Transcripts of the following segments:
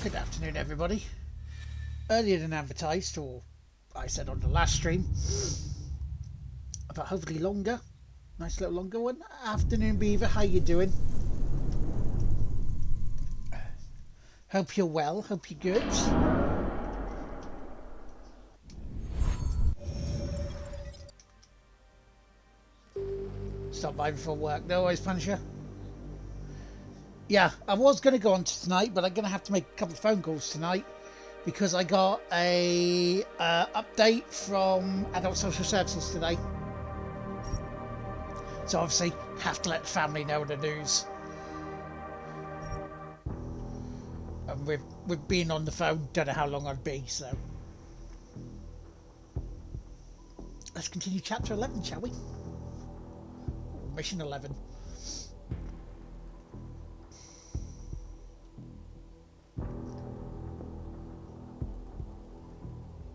Good afternoon, everybody. Earlier than advertised, or I said on the last stream, but hopefully longer. Nice little longer one. Afternoon, Beaver. How you doing? Hope you're well. Hope you're good. Stop by before work. No worries, Punisher. Yeah, I was going to go on to tonight, but I'm going to have to make a couple of phone calls tonight because I got a update from Adult Social Services today. So obviously, have to let the family know the news. And with being on the phone, don't know how long I'd be, so. Let's continue chapter 11, shall we? Or mission 11.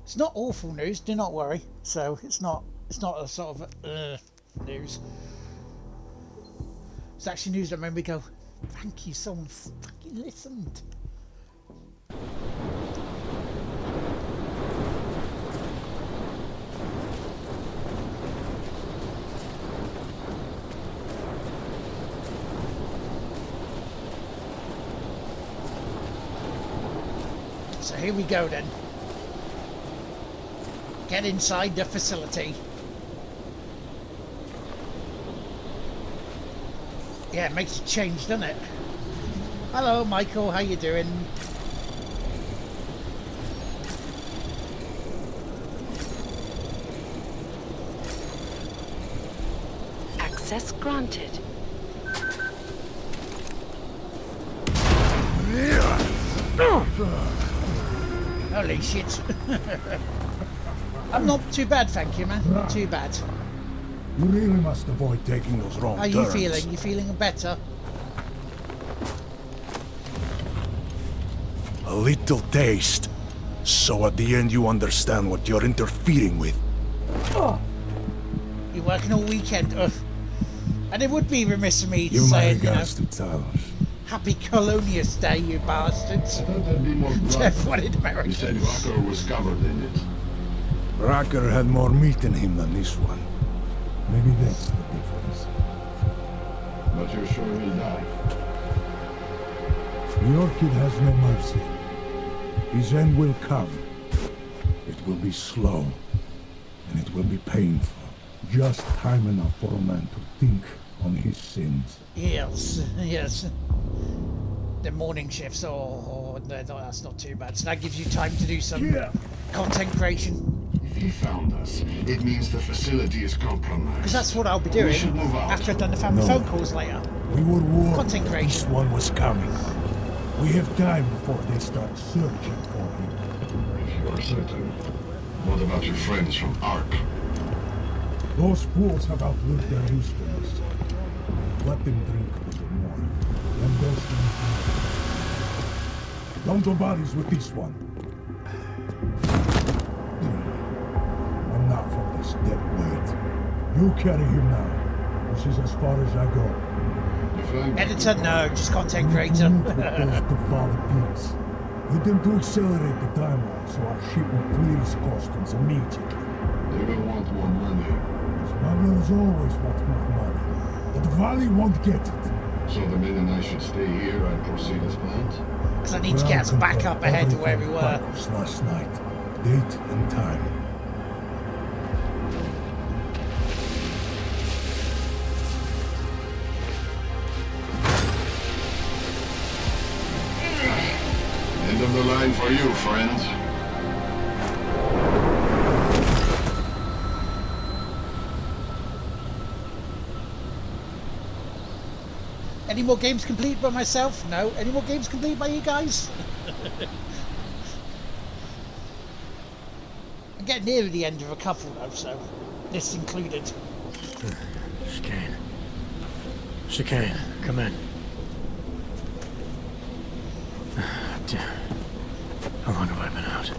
It's not awful news, do not worry. So it's not a sort of news. It's actually news that made me go, thank you, someone fucking listened. So here we go then. Get inside the facility. Yeah, it makes a change, doesn't it? Hello, Michael. How you doing? Access granted. Holy shit. I'm not too bad, thank you, man. Not too bad. You really must avoid taking those wrong turns. How are you feeling? You feeling better? A little taste. So at the end you understand what you're interfering with. You're working all weekend. Ugh. And it would be remiss of me to You say, Happy Colonius Day, you bastards. I thought there'd be more blood. Jeff wanted America. You said Rocker was covered in it. Racker had more meat in him than this one. Maybe that's the difference. But you're sure he'll die? The Orchid has no mercy. His end will come. It will be slow, and it will be painful. Just time enough for a man to think on his sins. Yes, yes. The morning shifts, no, that's not too bad. So that gives you time to do some content creation. If he found us, it means the facility is compromised. Because that's what I'll be doing should move out. after I've done the family phone calls later. We were warned Content that creation. this one was coming. We have time before they start searching for him. If you're certain. What about your friends from Ark? Those fools have outlived their usefulness. Let them drink a little more. Then those things. Don't go bodies with this one. Enough of this dead weight. You carry him now. This is as far as I go. Editor, no, just content creator. The father pigs. Get them to accelerate the timeline so our ship will clear its customs immediately. They will want more money. Smugglers always want more money, but the Valley won't get it. So the men and I should stay here and proceed as planned? Because I need to get us back up ahead to where we were. Last night, date and time. End of the line for you, friends. Any more games completed by myself? No. Any more games completed by you guys? I'm getting near the end of a couple though, so this included. Chicane. Chicane, come in. Damn. How long have I been out?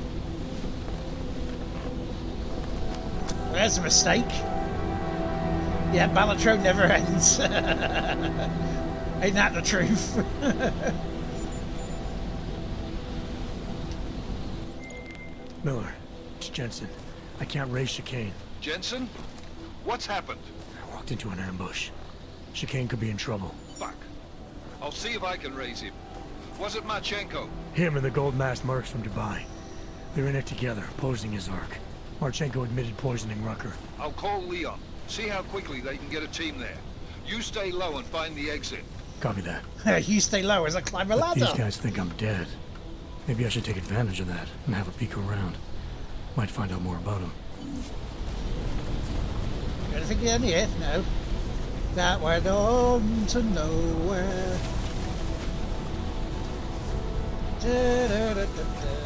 There's a mistake. Yeah, Balatro never ends. Ain't that the truth? Miller, it's Jensen. I can't raise Chicane. Jensen? What's happened? I walked into an ambush. Chicane could be in trouble. Fuck. I'll see if I can raise him. Was it Marchenko? Him and the gold-masked mercs from Dubai. They're in it together, posing as Ark. Marchenko admitted poisoning Rucker. I'll call Leon. See how quickly they can get a team there. You stay low and find the exit. Copy that. You stay low as I climb a But ladder. these guys think I'm dead. Maybe I should take advantage of that and have a peek around. Might find out more about him. Anything in here? No. That went on to nowhere. Da-da-da-da-da.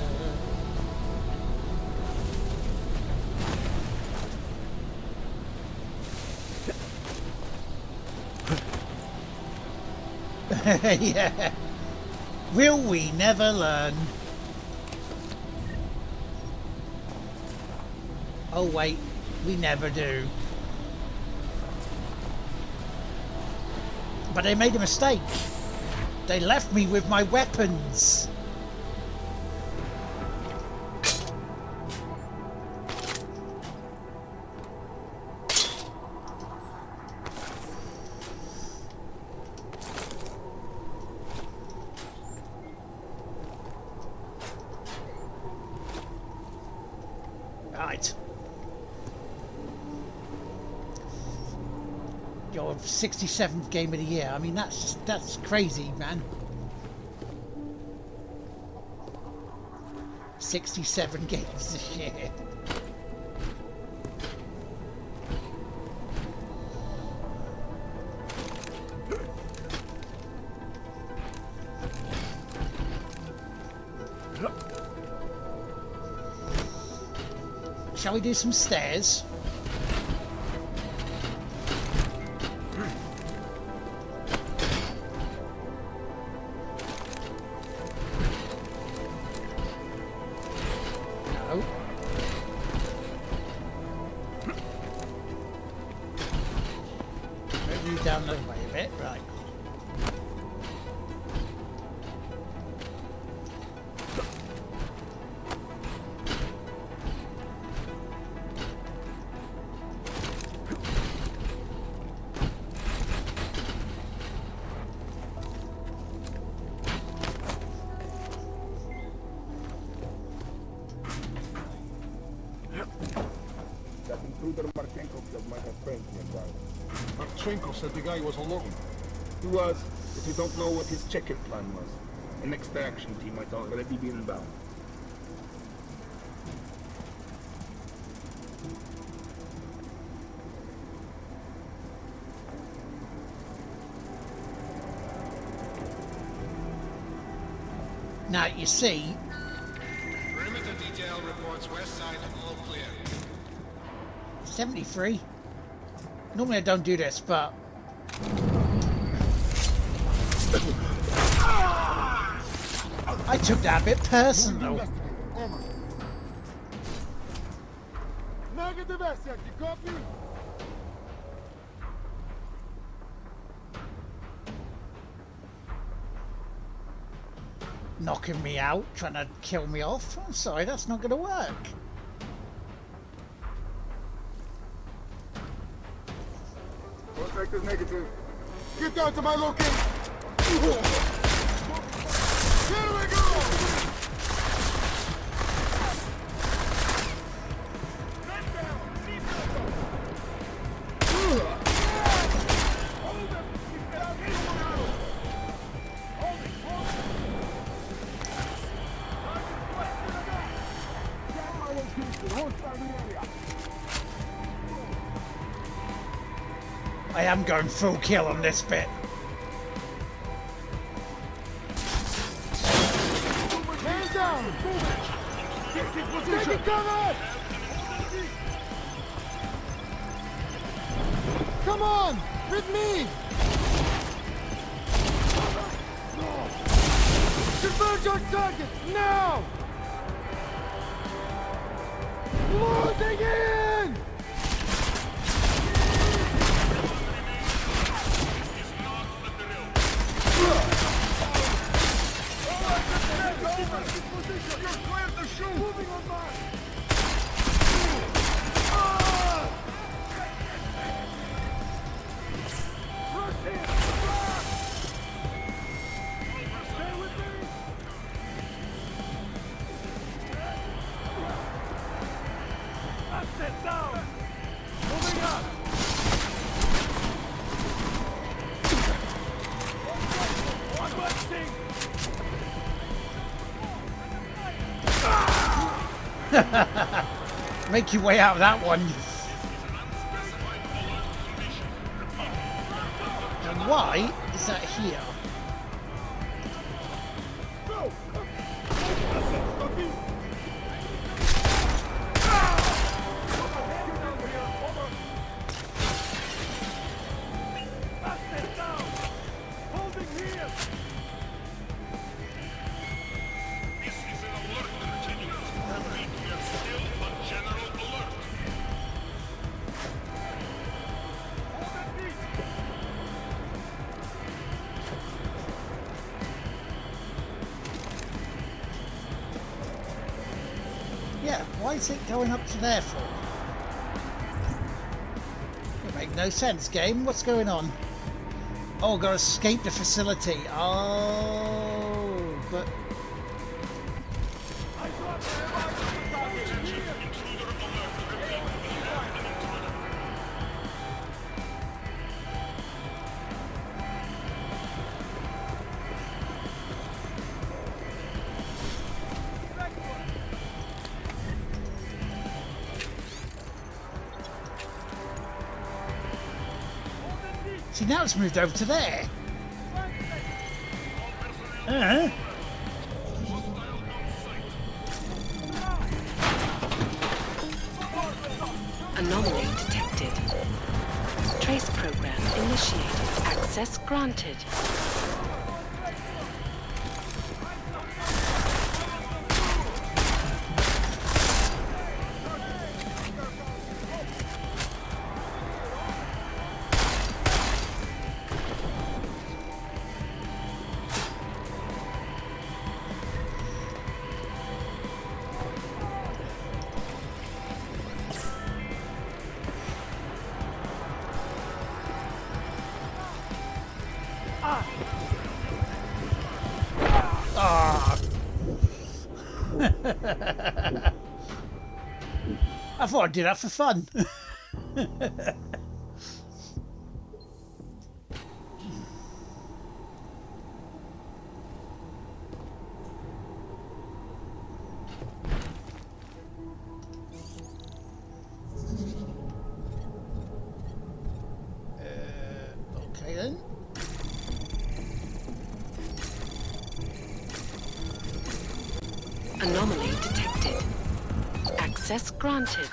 Yeah. Will we never learn? Oh wait, we never do. But they made a mistake. They left me with my weapons. Right. Your 67th game of the year. I mean, that's crazy, man. 67 games this year. Shall we do some stairs? No. Move you down the way a bit, right. That intruder Marchenko killed my friend nearby. Marchenko said the guy was alone. He was, but we don't know what his check-in plan was. An extraction team might already be inbound. Now you see, Perimeter detail reports west side all clear. 73. Normally I don't do this, but I took that a bit personal. Negative asset, you copy? Knocking me out, trying to kill me off. I'm sorry, that's not going to work. Contact is negative. Get down to my location! Here we go! I am going full kill on this bit. Hands down! Take cover! Come on! With me! Converge your target, now! Closing in! Make your way out of that one. And why is that here? Yeah, why is it going up to there for? It make no sense, game. What's going on? Oh, gotta escape the facility. Oh, but see, now it's moved over to there. Anomaly detected. Trace program initiated. Access granted. I thought I'd do that for fun. Okay then. Anomaly detected. Access granted.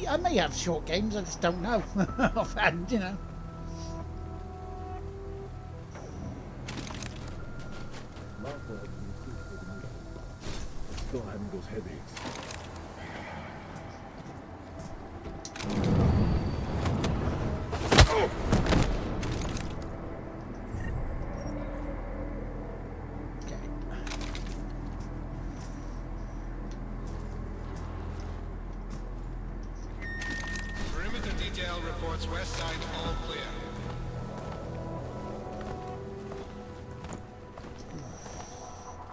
I may have short games, I just don't know offhand, you know. Still having those headaches. Perimeter detail reports west side all clear.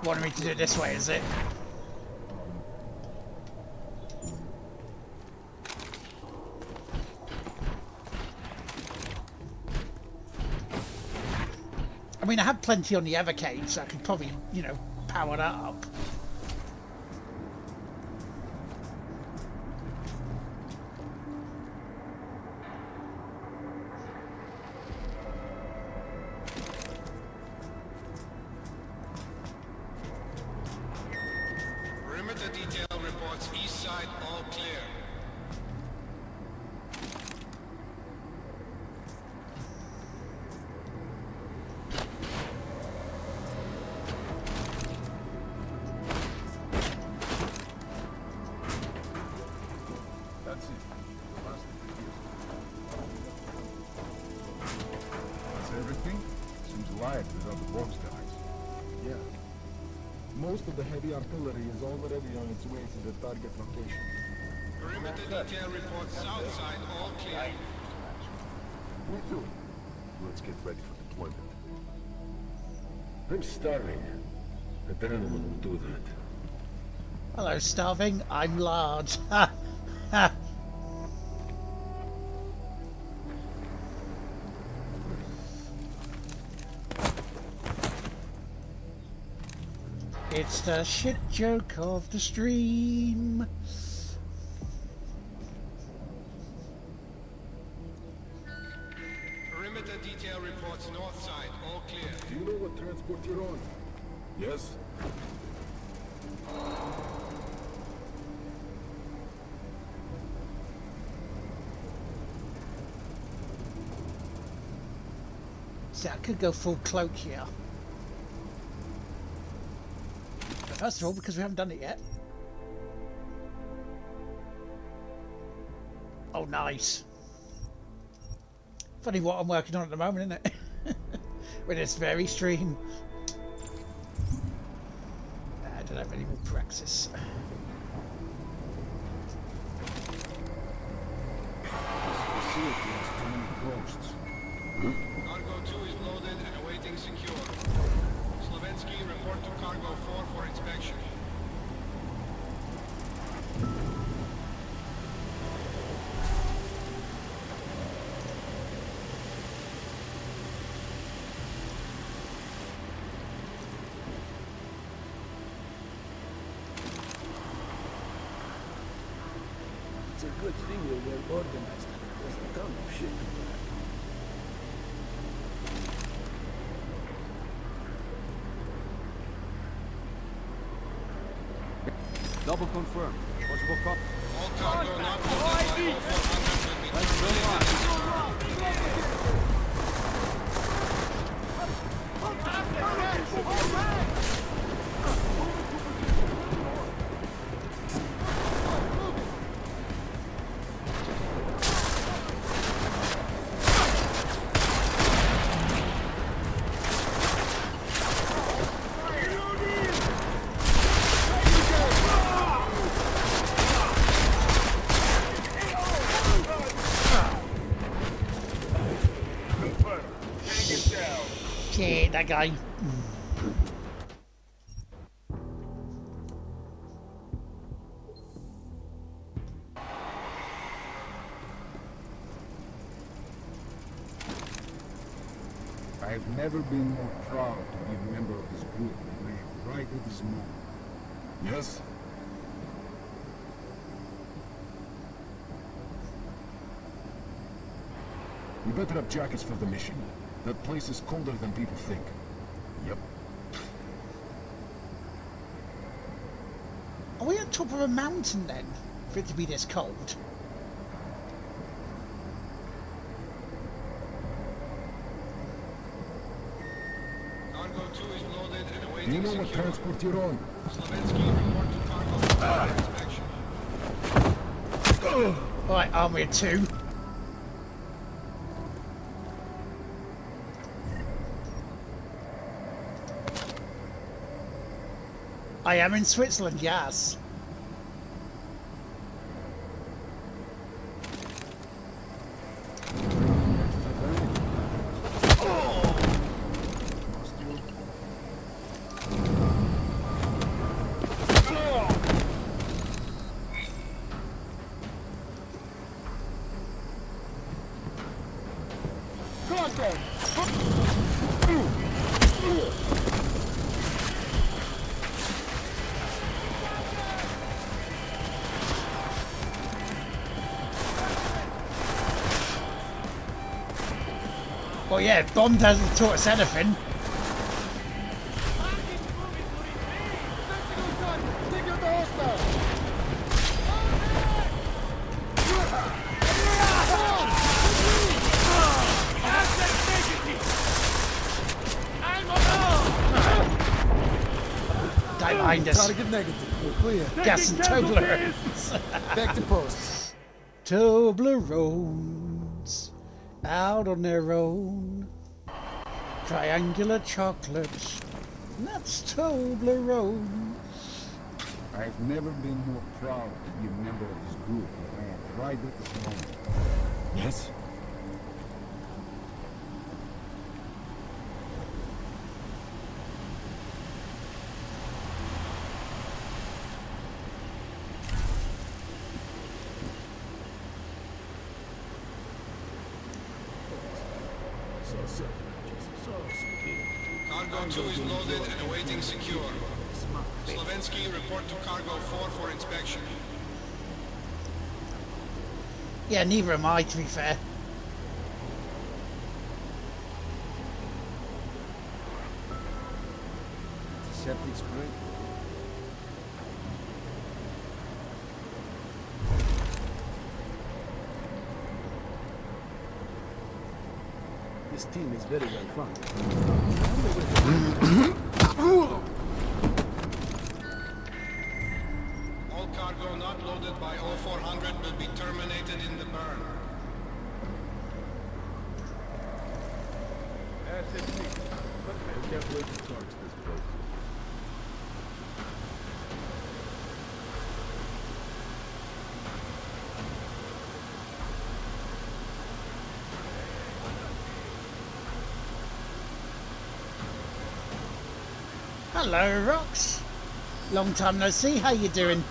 Wanted me to do it this way, is it? I mean, I had plenty on the Evercade, so I could probably, you know, power that up. Perimeter detail reports east side all clear. Most of the heavy artillery is already on its way to the target location. Perimeter detail reports south side, all clear. Me too. Let's get ready for deployment. I'm starving. Adrenaline will do that. Hello, starving. I'm large. Ha! Ha! It's the shit joke of the stream. Perimeter detail reports north side, all clear. Do you know what transport you're on? Yes? See, I could go full cloak here. But first of all, because we haven't done it yet. Oh, nice. Funny what I'm working on at the moment, isn't it? With this very stream. I don't have any more praxis. Facility has too many ghosts. Cargo 2 is loaded and awaiting secure. Slovensky, report to Cargo 4 for inspection. It's a good thing we're well organized. There's a ton of shit to do. Double confirm. Possible cop. All cargo not loaded by 0400 will be Shit, that guy. I've never been more proud to be a member of this group than I am right at this moment. Yes? We better have jackets for the mission. That place is colder than people think. Yep. Are we on top of a mountain then, for it to be this cold? Cargo 2 is loaded and Do awaiting you know what secure. transport you're on? Slovensky, report to Cargo 4 for inspection. Right, army of 2. I am in Switzerland, yes. Well, yeah, if Bond hasn't taught us anything. Die behind us. Target negative. We're clear. Gas and Toblerones. Back to post. Toblerones. Out on their own. Triangular chocolates. That's Toblerone. I've never been more proud to be a member of this group than I am right at this moment. Yes? Cargo 2 is loaded and awaiting secure. Slavensky, report to Cargo 4 for inspection. Yeah, neither am I, to be fair. Septic spray? This team is very well funded. All cargo not loaded by 0400 will be terminated in the burn. I can't wait to charge this place. Hello, Rox. Long time no see. How you doing?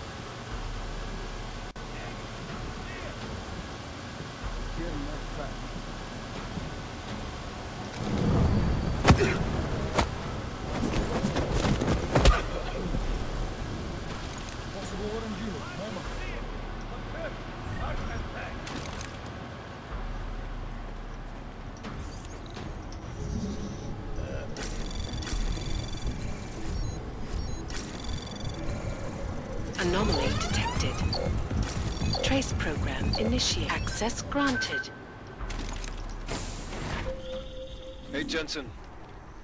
Anomaly detected. Trace program initiate. Access granted. Hey, Jensen.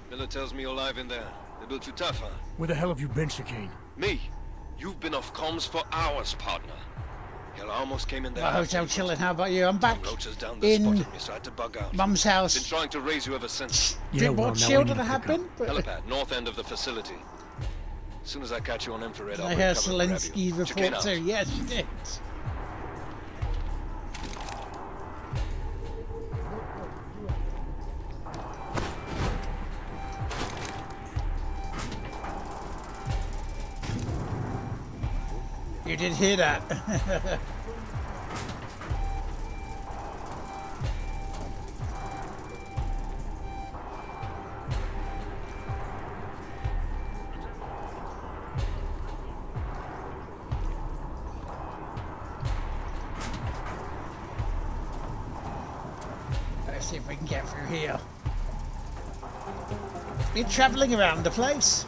Miller tells me you're alive in there. They built you tough, huh? Where the hell have you been, Chicane? Me? You've been off comms for hours, partner. Hell, I almost came in there. Hotel chilling. How about you? I'm back Roaches down there in spotted me, so I had to bug out. Mum's Been house. trying to raise you ever since. Yeah, Bit well, more now we chill need than to it pick had up. been, but Helipad, north end of the facility. As soon as I catch you on infrared, I'll I break heard cover and grab Zelensky you. report Chicane too. out. Yes, you did. You did hear that. Let's see if we can get through here. Been travelling around the place.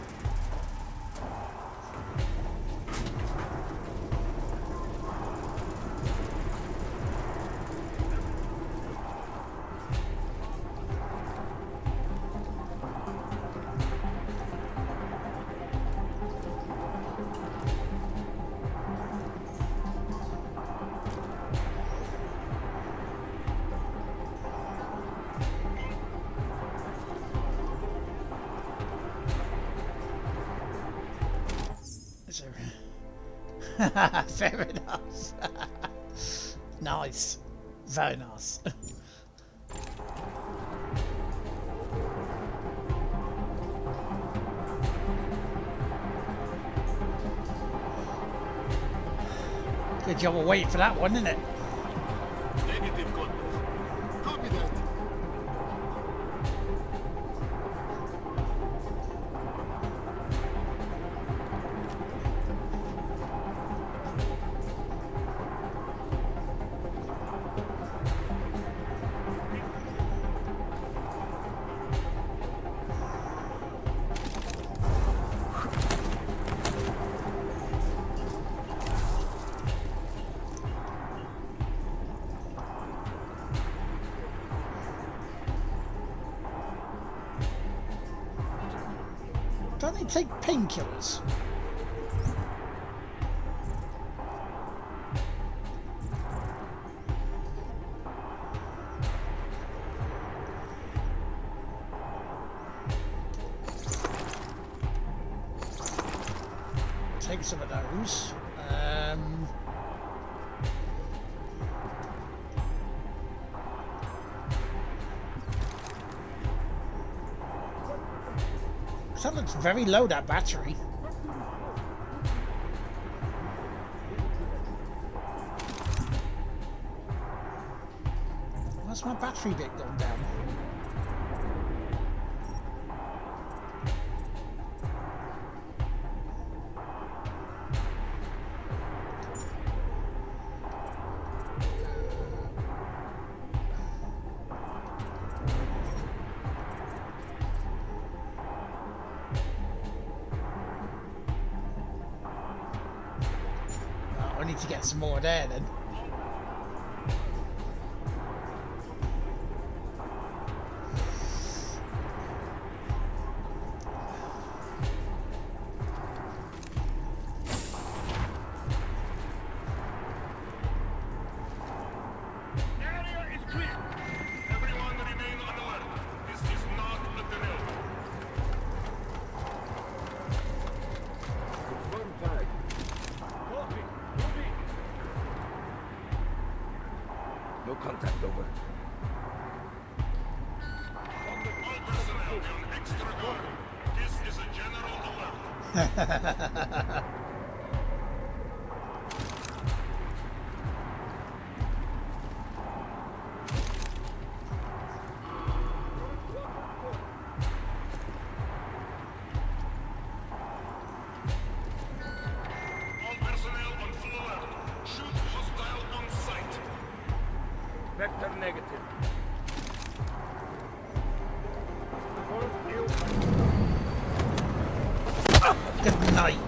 Fair enough. Nice. Very nice. Good job of waiting for that one, isn't it? Negative contact. Copy that. Don't they take painkillers? suppose. That looks very low, that battery. Why's my battery bit gone down? I need to get some more there then. No contact, over. This is a general alert. All personnel on full alert. Shoot hostile on sight. Vector negative. Good night.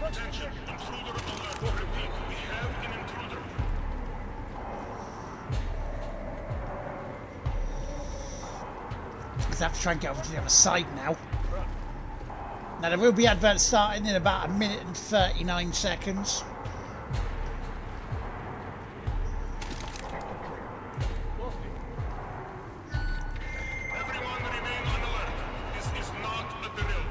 Attention, intruder alert. Repeat, we have an intruder. Because I have to try and get over to the other side now. Now there will be adverts starting in about 1 minute and 39 seconds. Everyone remain on alert. This is not a drill.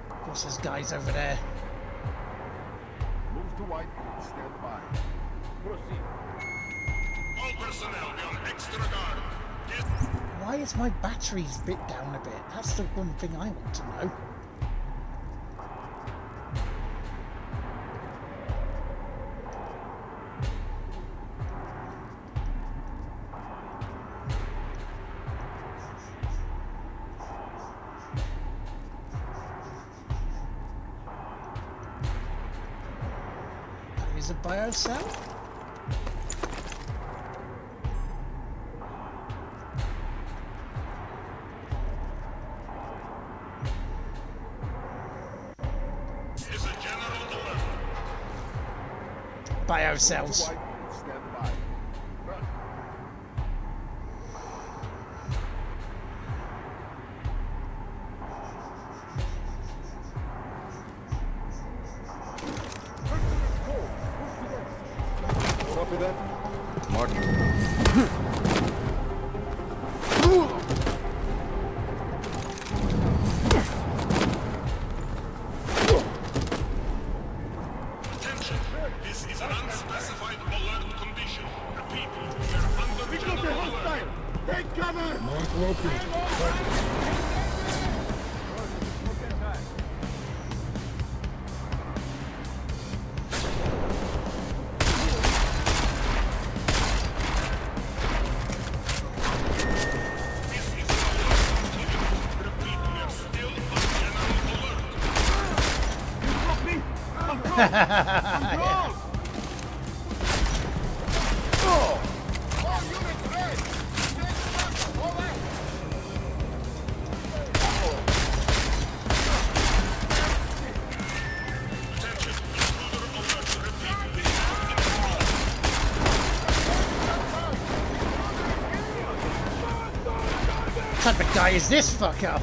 Of course there's guys over there. Move to white. Stand by. Proceed. All personnel be on extra guard. This Why is my batteries bit down a bit? That's the one thing I want to know. That is a biocell. is a general alert. Biocells. White. Stand by. Copy that. Attention, this is an unspecified alert condition. Repeat, we are under general alert. Take cover! Mark Lopez. This is an alert continuous. Repeat, we are still on general alert. All units ready! Take cover! Over! Attention, intruder alert. Repeat, we have an intruder. type of guy is this fucker?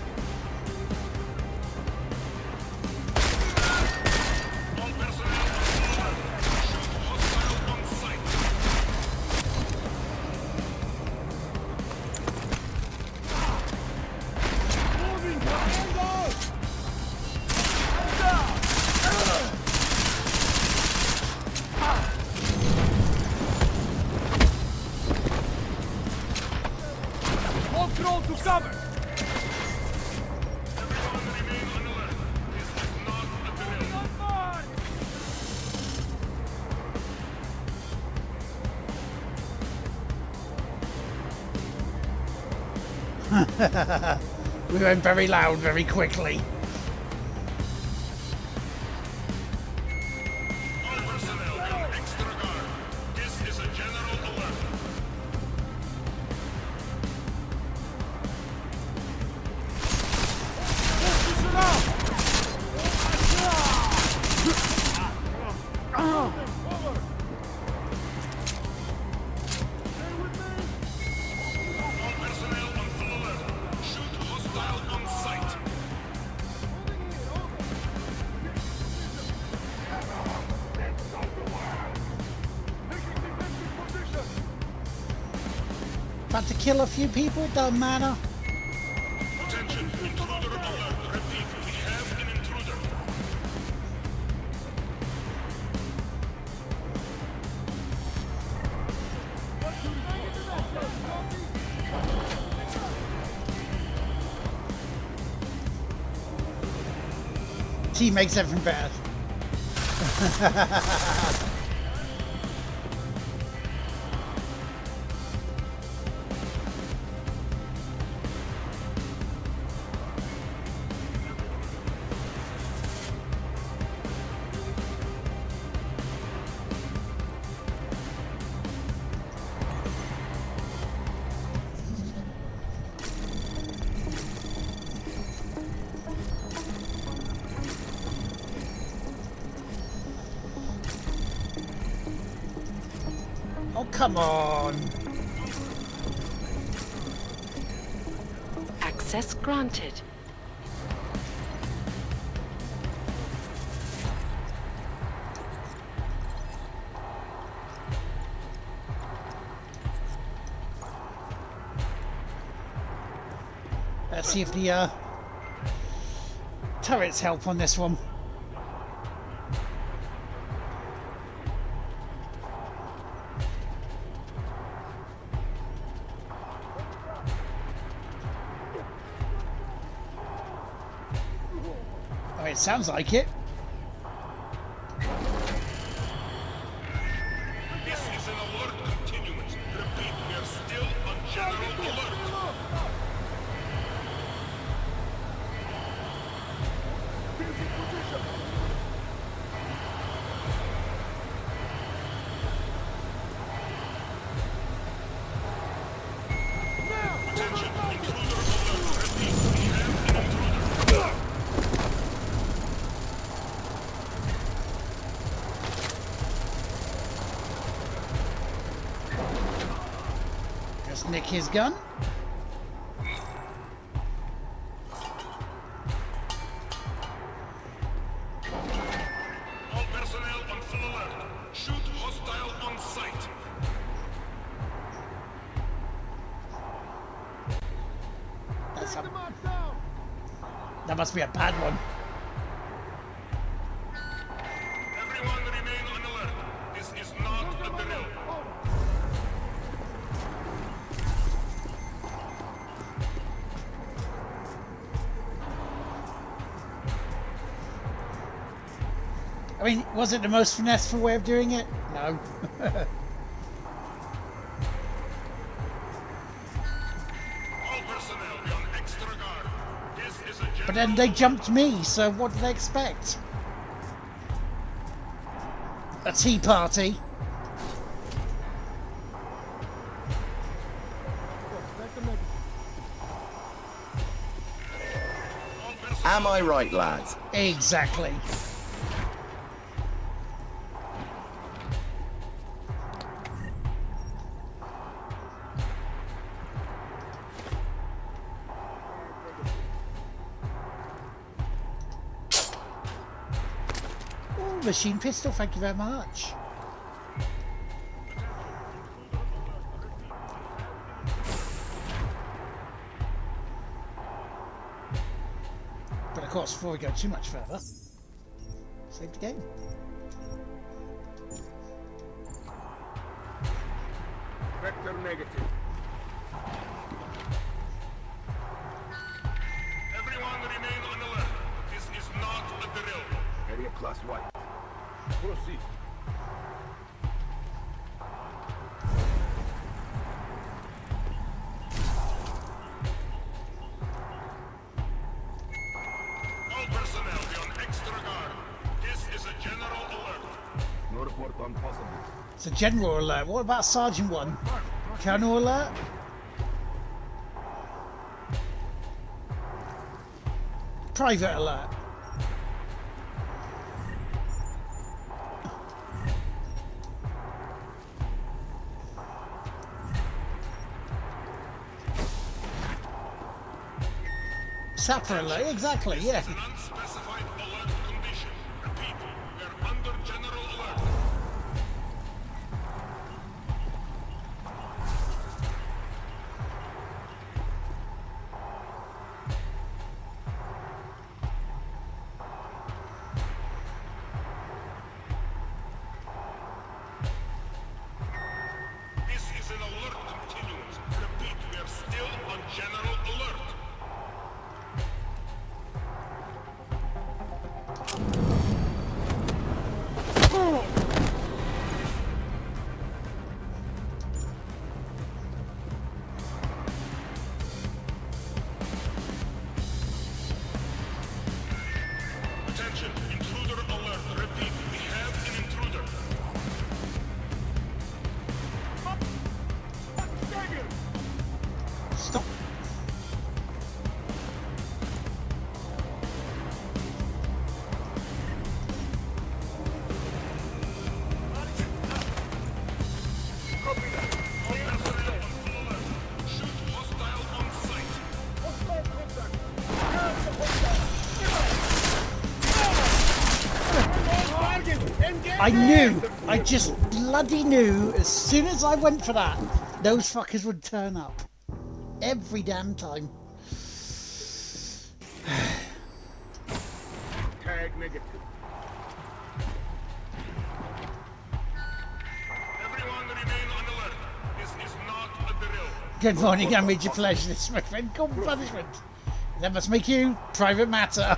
We went very loud very quickly. All personnel on extra guard. This is a general alert. All personnel on full alert. Shoot hostile on sight. About to kill a few people, don't matter. Attention, intruder alert. Repeat, we have an intruder. Tea makes everything better. Oh, come on. Access granted. Let's see if the turrets help on this one. Oh, it sounds like it. This is an alert continuous. Repeat, we are still on general alert. Attention, intruder alert. Repeat, we have an intruder. Just nick his gun. All personnel on full alert. Shoot hostile on sight. That's that must be a bad one. Everyone remain on alert. This is not a drill. I mean, was it the most finesseful way of doing it? No. All personnel be on extra guard. This is a general But then they jumped me, so what did they expect? A tea party? Am I right, lads? Exactly. submachine pistol, thank you very much. But of course, before we go too much further, save the game. Vector negative. Everyone remain on alert. This is not a drill. Area class white. Proceed. All personnel be on extra guard. This is a general alert. No report on possible. It's a general alert. What about Sergeant 1? Colonel alert? Private alert. Sapper alert, exactly, yeah. An unspecified alert condition. Repeat, we are under general alert. This is an alert continuance. Repeat, we are still on general alert. Attention, intruder alert. Repeat, we have an intruder. Stop. All personnel on full alert. Shoot hostile on sight. I knew, I just bloody knew as soon as I went for that, those fuckers would turn up. Every damn time. Tag negative. Everyone remain on alert. This is not a drill. Good morning, I made your pleasure. This is my friend called punishment. That must make you private matter.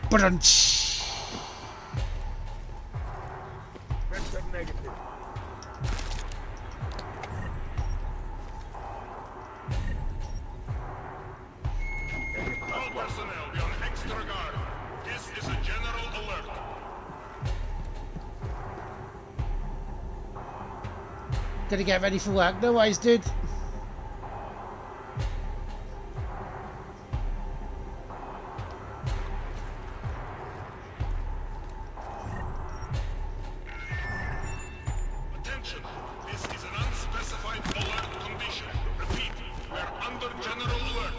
Brunch. Vector negative. All personnel be on extra guard. This is a general alert. Gonna get ready for work. No worries, dude. Attention, this is an unspecified alert condition. Repeat, we are under general alert.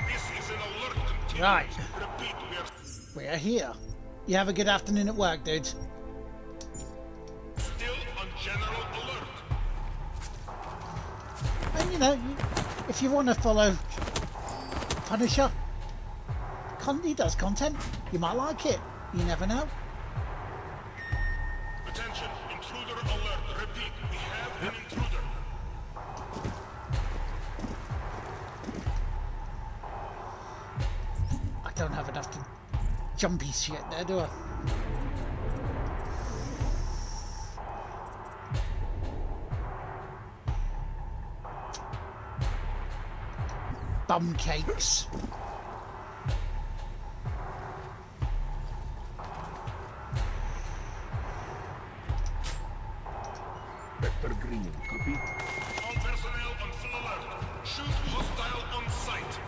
This is an alert continuance. Right. Repeat, we are We are here. You have a good afternoon at work, dude. still on general alert. And you know, if you want to follow Punisher, he does content. You might like it. You never know. Attention, intruder alert. Repeat, we have an intruder. I don't have enough to jumpy shit there, do I? Bum cakes. Vector green. Copy. All personnel on full alert. Shoot hostile on sight.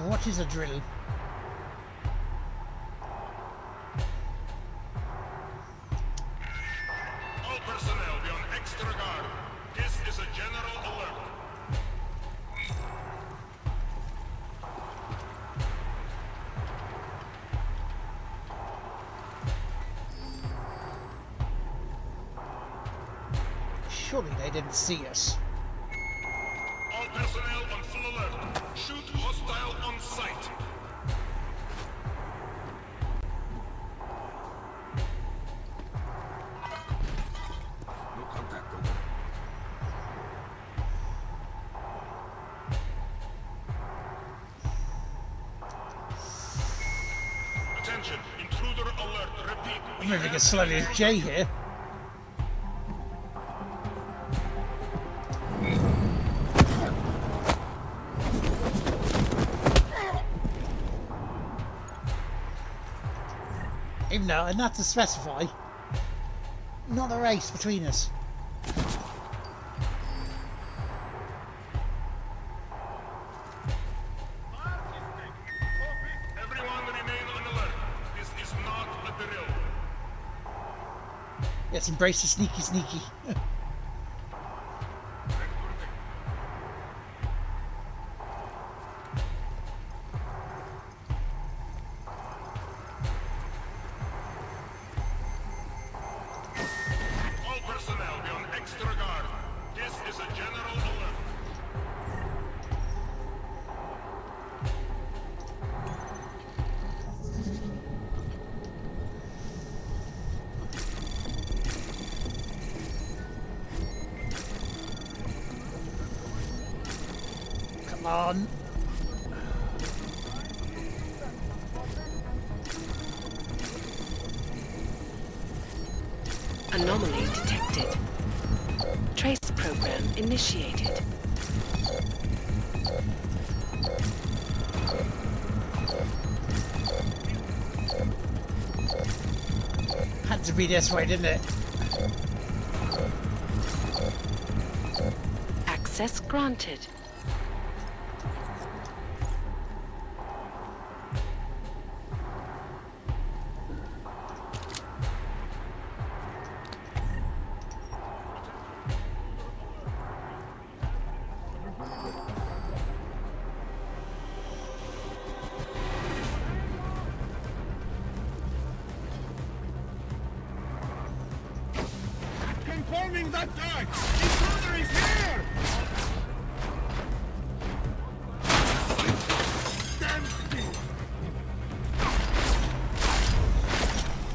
What is a drill? All personnel be on extra guard. This is a general alert. Surely they didn't see us. All personnel on full alert. Shoot hostile on sight. No contact, over. Attention, intruder alert. Repeat. I'm moving as slowly as Jay here. Even though, and not to specify, not a race between us. Everyone remain on alert. This is not a drill. Let's embrace the sneaky sneaky. All personnel be on extra guard. This is a general alert. Come on. Anomaly detected. Trace program initiated. Had to be this way, didn't it? Access granted. Confirming that guy! Intruder is here! Stand still!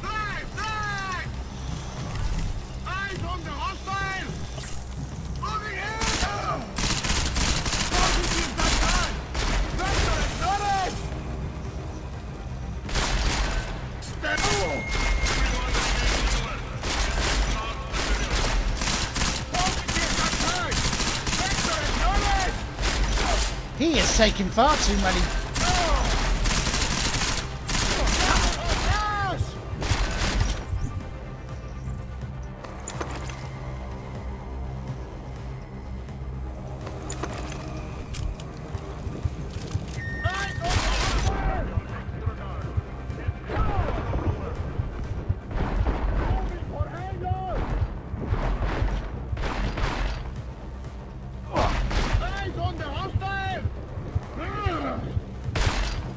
Drive! Drive! Eyes on the hostile! Moving in! Positive that guy! Vector ignored! Stand He is taking far too many. Eyes on the hostile!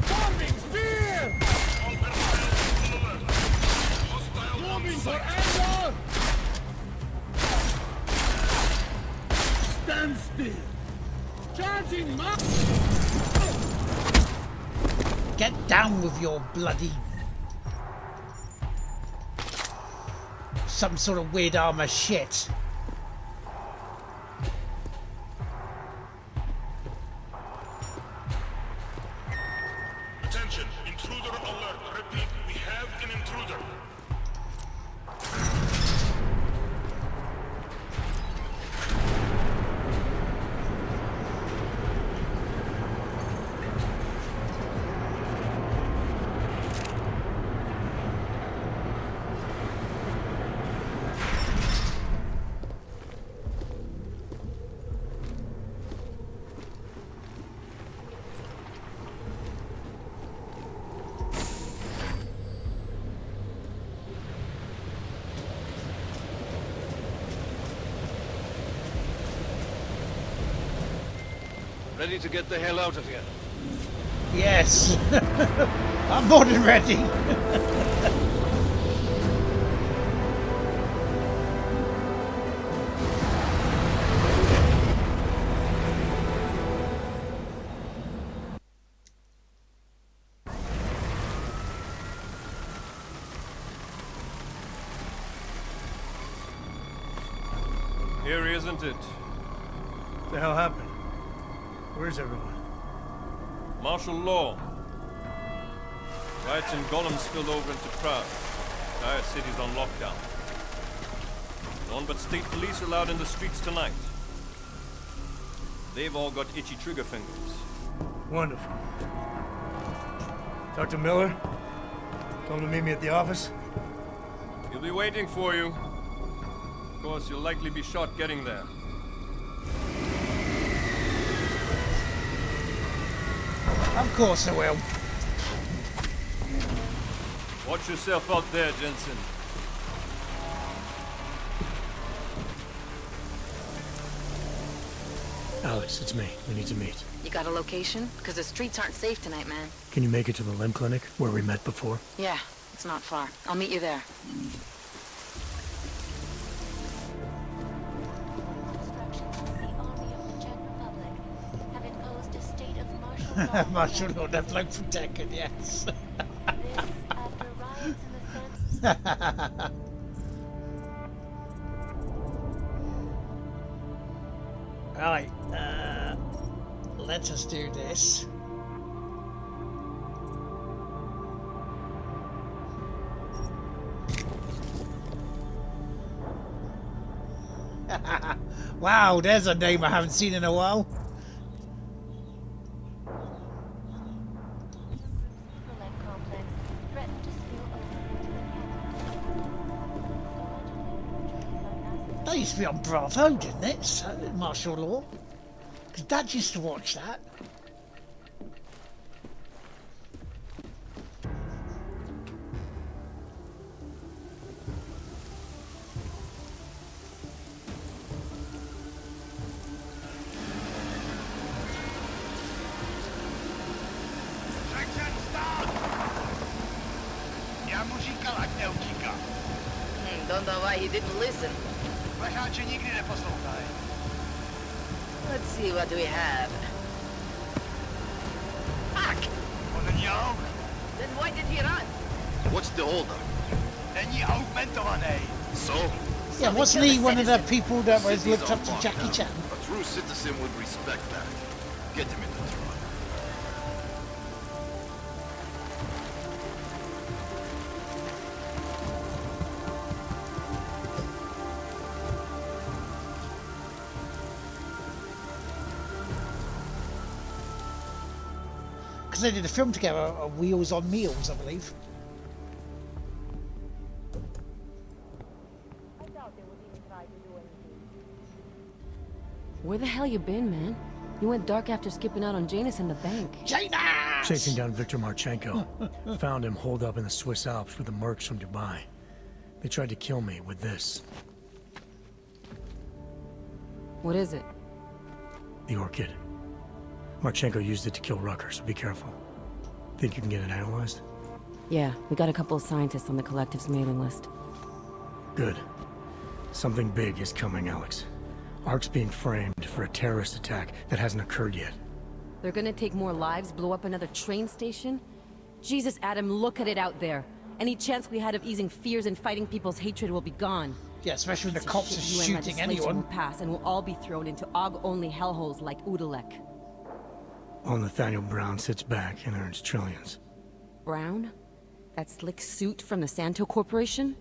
Forming spear! All personnel on full alert. Hostile on Moving for sight. angle! Stand still! Charging mark! Get down with your bloody... some sort of weird armor shit. Attention, intruder alert. Repeat, we have an intruder. Ready to get the hell out of here? Yes. I'm more than ready. Here, isn't it? What the hell happened? Where's everyone? Martial law. Riots in Gollum spilled over into Prague. Entire city's on lockdown. No one but state police are allowed in the streets tonight. They've all got itchy trigger fingers. Wonderful. Talk to Miller? Tell him to meet me at the office? He'll be waiting for you. Of course, you'll likely be shot getting there. Of course I will. Watch yourself out there, Jensen. Alex, it's me. We need to meet. You got a location? Because the streets aren't safe tonight, man. Can you make it to the limb clinic where we met before? Yeah, it's not far. I'll meet you there. Martial law, that bloke from Tekken, yes. Right, let us do this. Wow, there's a name I haven't seen in a while. That used to be on Bravo, didn't it? Martial law. Because Dad used to watch that. Don't know why he didn't listen. Let's see what we have. Fuck! Then why did he run? What's the holdup? So? Yeah, wasn't he one of the people that was looked up to Jackie Chan? A true citizen would respect that. Get him in the truck. Because they did a film together, Wheels on Meals, I believe. Where the hell you been, man? You went dark after skipping out on Janus and the bank. Janus! Chasing down Victor Marchenko. Found him holed up in the Swiss Alps with the mercs from Dubai. They tried to kill me with this. What is it? The orchid. Marchenko used it to kill Rucker, so be careful. Think you can get it analyzed? Yeah, we got a couple of scientists on the Collective's mailing list. Good. Something big is coming, Alex. Ark's being framed for a terrorist attack that hasn't occurred yet. They're gonna take more lives, blow up another train station? Jesus, Adam, look at it out there. Any chance we had of easing fears and fighting people's hatred will be gone. Yeah, especially when the cops are shooting anyone. Will pass and we'll all be thrown into AUG-only hellholes like Udalek. All Nathaniel Brown sits back and earns trillions. Brown? That slick suit from the Santo Corporation?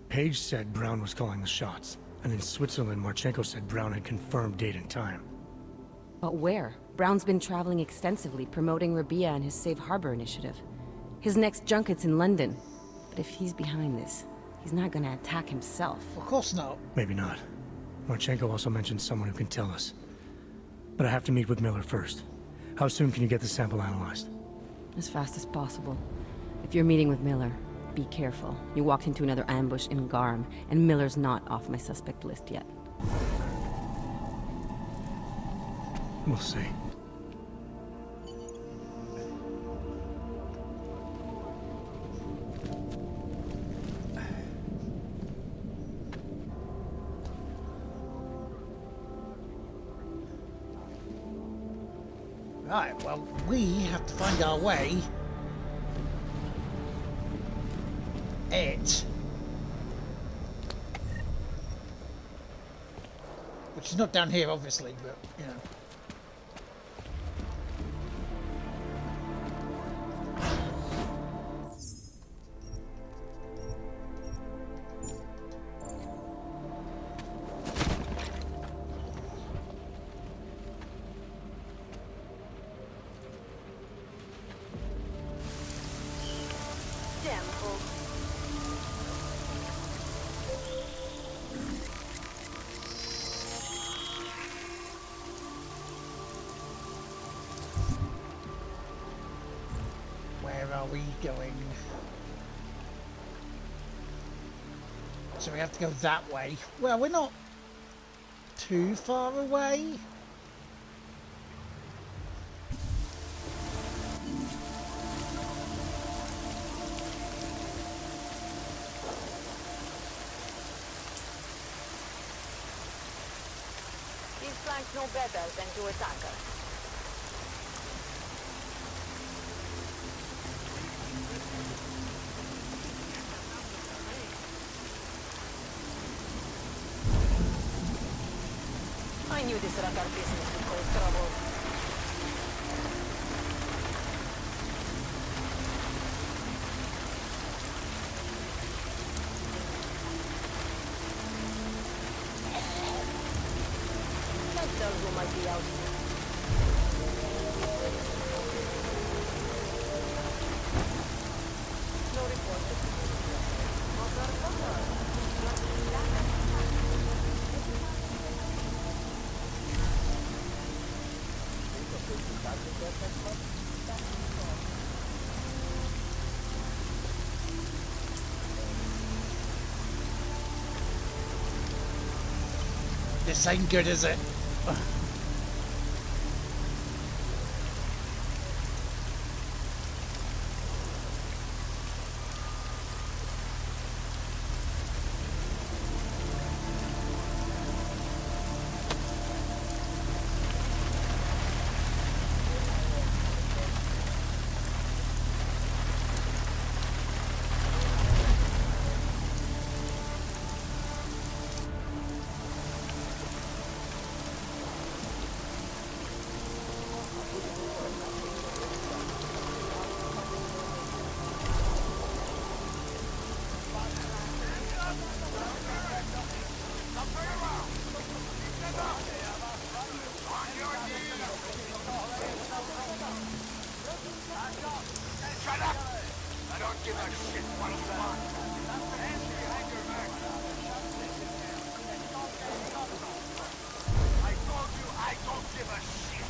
Page said Brown was calling the shots. And in Switzerland, Marchenko said Brown had confirmed date and time. But where? Brown's been traveling extensively, promoting Rabia and his Safe Harbor initiative. His next junket's in London. But if he's behind this, he's not gonna attack himself. Of course not. Maybe not. Marchenko also mentioned someone who can tell us. But I have to meet with Miller first. How soon can you get the sample analyzed? As fast as possible. If you're meeting with Miller, be careful. You walked into another ambush in Garm, and Miller's not off my suspect list yet. We'll see. Right, well, we have to find our way which is not down here, obviously, but, you know. Are we going? So we have to go that way. Well, we're not too far away. These flanks know better than to attack us. I knew this radar business would cause trouble. Can't tell who might be out here. No report. This ain't good, is it? Shut up! I don't give a shit what you want. I told you I don't give a shit.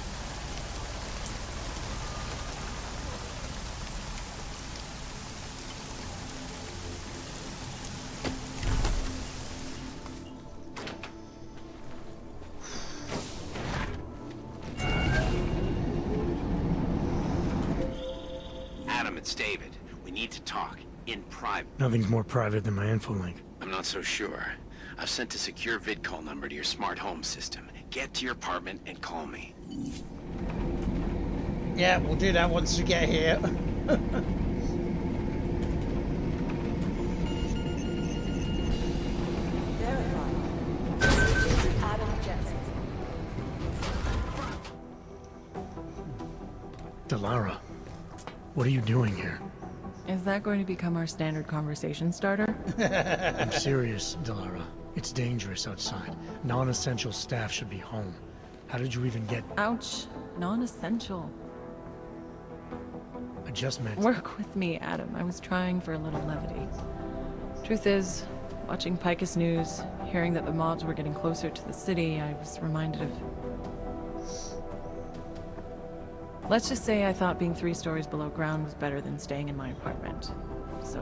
Adam, it's David. We need to talk. In private. Nothing's more private than my info link. I'm not so sure. I've sent a secure vidcall number to your smart home system. Get to your apartment and call me. Yeah, we'll do that once we get here. Delara, what are you doing here? Is that going to become our standard conversation starter? I'm serious, Delara. It's dangerous outside. Non-essential staff should be home. How did you even get... Ouch. Non-essential. I just meant... Work with me, Adam. I was trying for a little levity. Truth is, watching Picus News, hearing that the mobs were getting closer to the city, I was reminded of... Let's just say I thought being 3 stories below ground was better than staying in my apartment. So,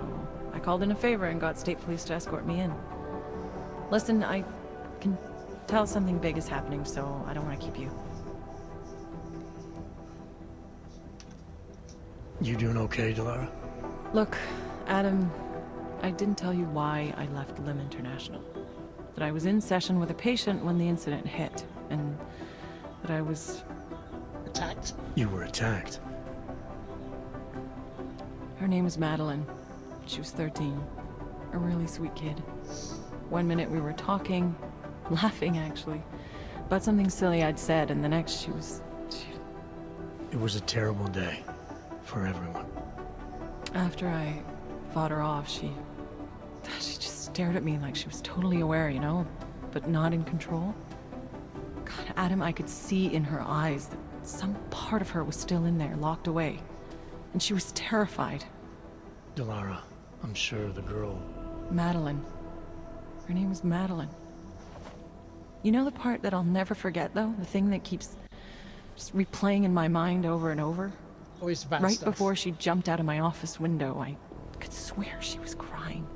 I called in a favor and got state police to escort me in. Listen, I can tell something big is happening, so I don't want to keep you. You doing okay, Delara? Look, Adam, I didn't tell you why I left Lim International. That I was in session with a patient when the incident hit, and that I was... attacked? You were attacked? Her name was Madeline. She was 13. A really sweet kid. One minute we were talking, laughing actually, about something silly I'd said, and the next she was... It was a terrible day. For everyone. After I fought her off, she just stared at me like she was totally aware, you know, but not in control. God, Adam, I could see in her eyes that some part of her was still in there, locked away. And she was terrified. Delara, I'm sure the girl... Madeline. Her name was Madeline. You know the part that I'll never forget, though? The thing that keeps just replaying in my mind over and over? Always bad right stuff. Before she jumped out of my office window, I could swear she was crying.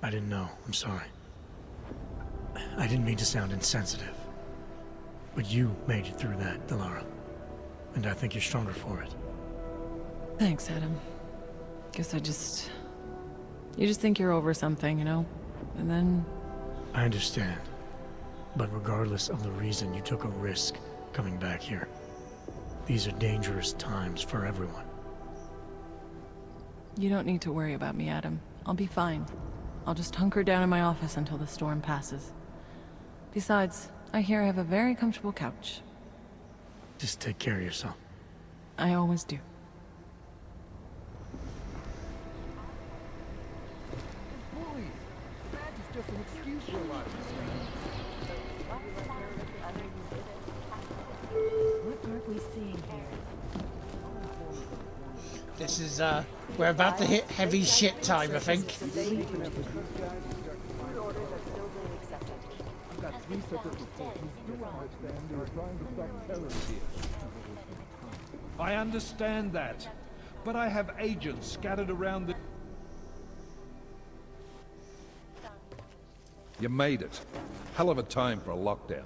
I didn't know. I'm sorry. I didn't mean to sound insensitive. But you made it through that, Delara. And I think you're stronger for it. Thanks, Adam. Guess you just think you're over something, you know? And then... I understand. But regardless of the reason, you took a risk coming back here. These are dangerous times for everyone. You don't need to worry about me, Adam. I'll be fine. I'll just hunker down in my office until the storm passes. Besides, I hear I have a very comfortable couch. Just take care of yourself. I always do. Just an excuse for a lot of this. What aren't we seeing here? This is, we're about to hit heavy shit time, I think. I understand that, but I have agents scattered around the... You made it. Hell of a time for a lockdown.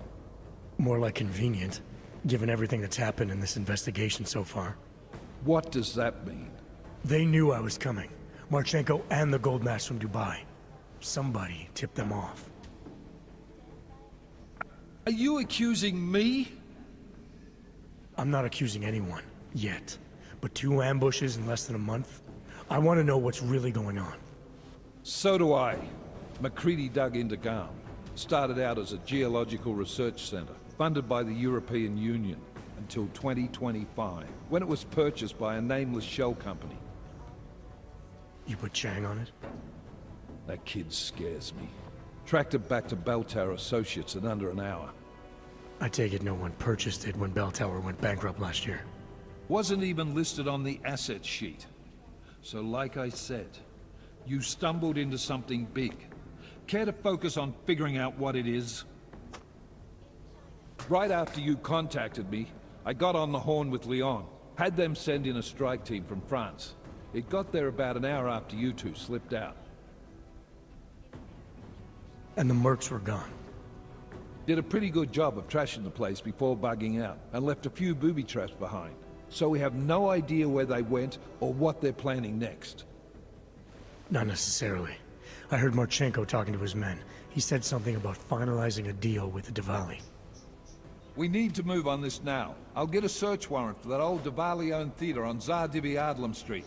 More like convenient, given everything that's happened in this investigation so far. What does that mean? They knew I was coming. Marchenko and the gold mask from Dubai. Somebody tipped them off. Are you accusing me? I'm not accusing anyone, yet. But 2 ambushes in less than a month? I want to know what's really going on. So do I. MacCready dug into Garm. Started out as a geological research center, funded by the European Union, until 2025, when it was purchased by a nameless shell company. You put Chang on it? That kid scares me. Tracked it back to Bell Tower Associates in under an hour. I take it no one purchased it when Bell Tower went bankrupt last year. Wasn't even listed on the asset sheet. So like I said, you stumbled into something big. Care to focus on figuring out what it is? Right after you contacted me, I got on the horn with Lyon. Had them send in a strike team from France. It got there about an hour after you two slipped out. And the mercs were gone. Did a pretty good job of trashing the place before bugging out, and left a few booby traps behind. So we have no idea where they went or what they're planning next. Not necessarily. I heard Marchenko talking to his men. He said something about finalizing a deal with the Diwali. We need to move on this now. I'll get a search warrant for that old Diwali-owned theater on Zardibi Adlam Street.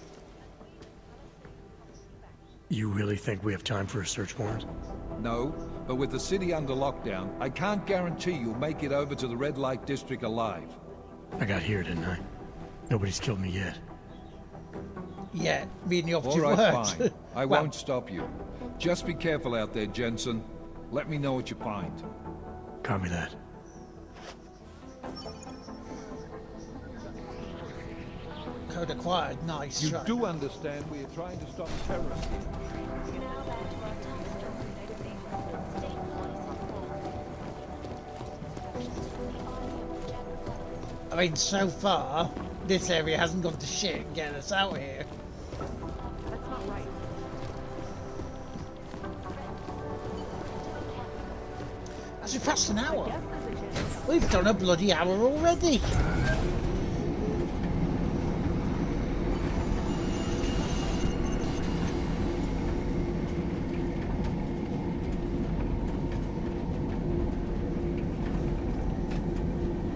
You really think we have time for a search warrant? No, but with the city under lockdown, I can't guarantee you'll make it over to the Red Light District alive. I got here, didn't I? Nobody's killed me yet. Yeah, mean the opposite All right, words. fine. I won't stop you. Just be careful out there, Jensen. Let me know what you find. Copy that. Code acquired, nice. You Right. do understand we are trying to stop terrorists. I mean, so far, this area hasn't gone to shit getting us out here. That's not right. As we passed an hour. We've done a bloody hour already.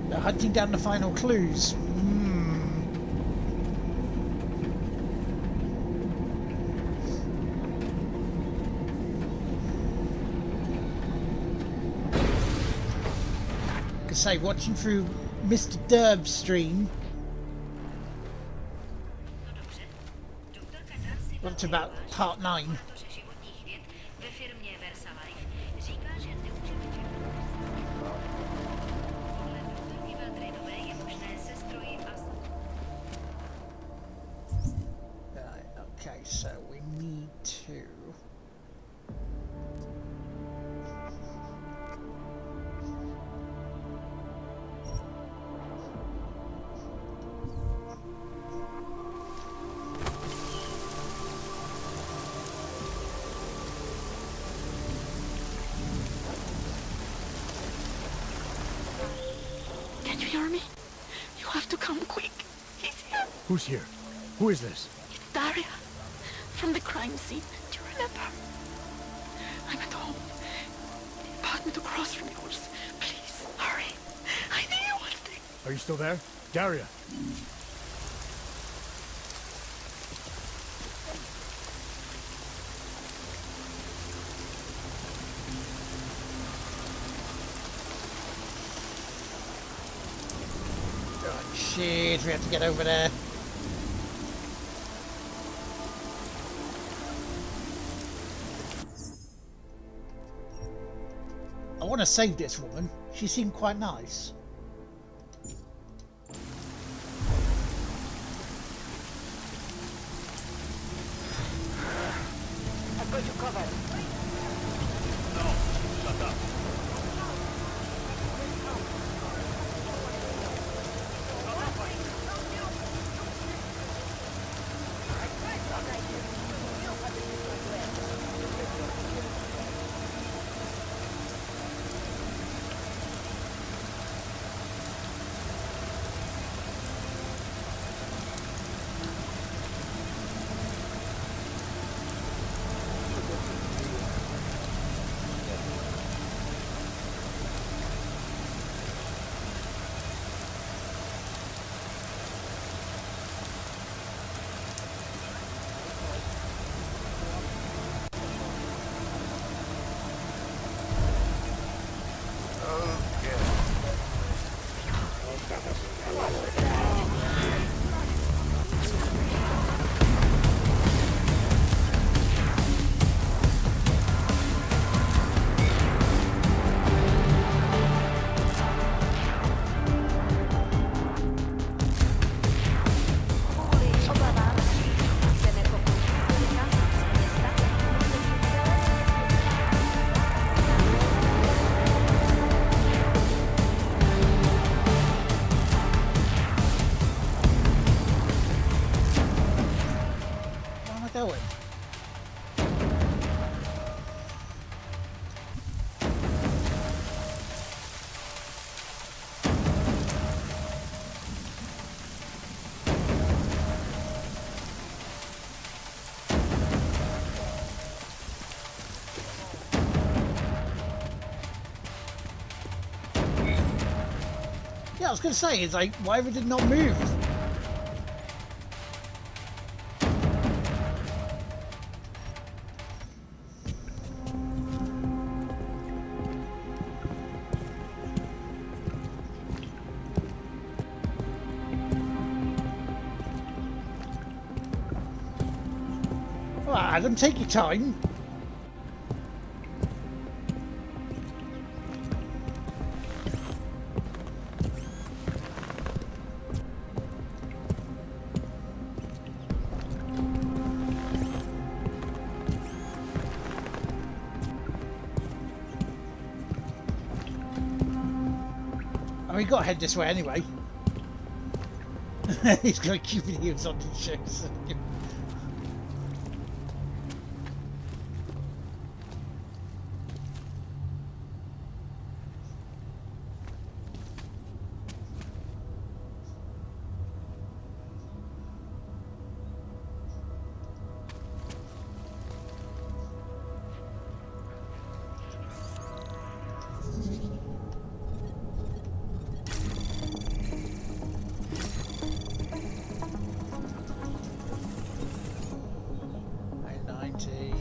They're hunting down the final clues. Say, watching through Mr. Derb's stream, got to about part 9. Okay, so we need to... Can you hear me? You have to come quick. He's here. Who's here? Who is this? It's Daria. From the crime scene. Do you remember? I'm at home. The apartment across from yours. Please, hurry. I need you one thing. Are you still there? Daria. Oh, shit, we have to get over there. I want to save this woman. She seemed quite nice. I've got you covered. No, shut up. Yeah, I was going to say, it's like, why did it not move? Alright, Adam, take your time. We got to head this way anyway. He's got Cupid heels on his shoes.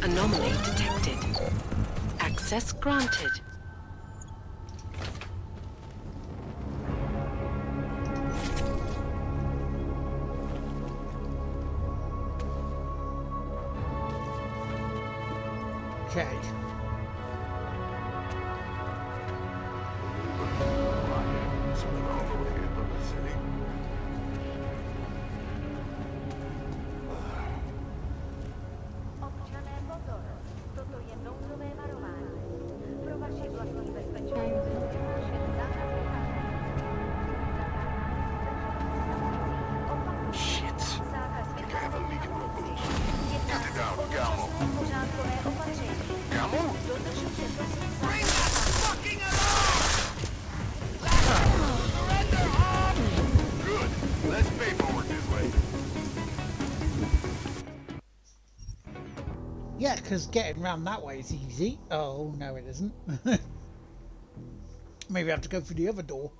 Anomaly detected. Access granted. Okay. Občané pozor, toto je nouzové varování. Pro vaši vlastní bezpečnost vyhlášen zákaz vycházení. Shit. Zákaz vycházení na ulici. Jedná se o dočasné pořádkové opatření. Dodržujte prosím Good. Less paperwork this way. Yeah, because getting around that way is easy. Oh, no it isn't. Maybe I have to go through the other door.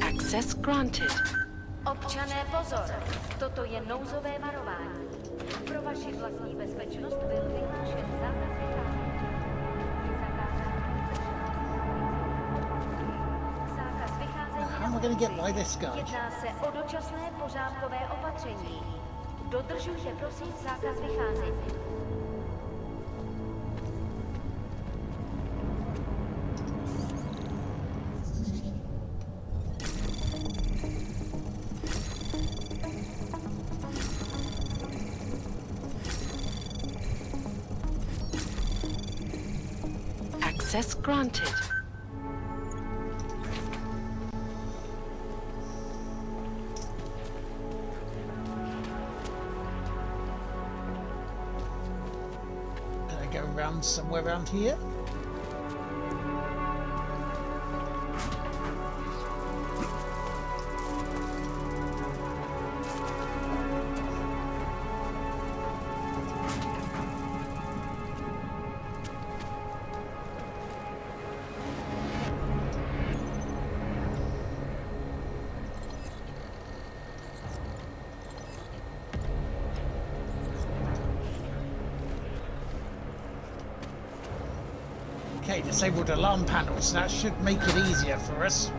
Access granted. Občané pozor, toto je nouzové varování. Pro vaši vlastní bezpečnost byl vyhlášen zákaz vycházení. Zákaz vycházení How am I going to get by this guy? jedná se o dočasné pořádkové opatření. Dodržujte prosím zákaz vycházení. Access granted. Can I go around somewhere around here? Okay, disabled alarm panels. That should make it easier for us.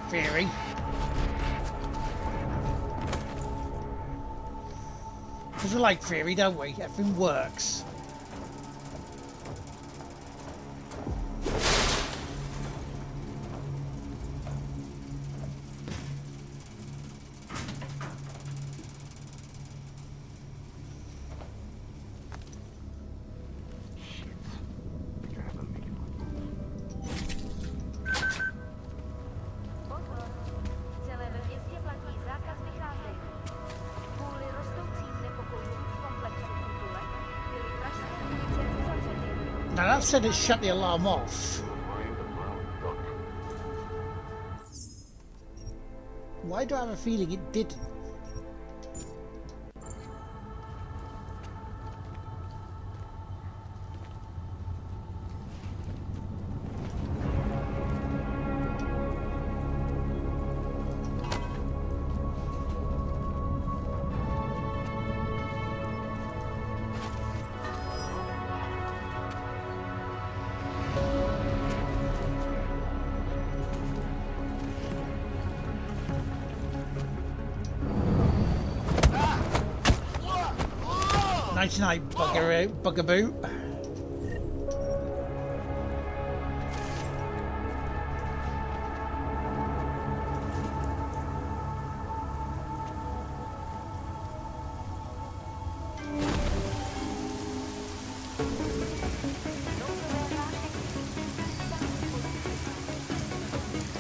Theory. Because we like theory, don't we? Everything works. Celé ve městě platí zákaz vycházení. Kvůli rostoucím nepokojům v komplexu Futulek byly pražské ulice uzavřeny. Now that said it shut the alarm off. Why do I have a feeling it didn't? Night night, bugaboo.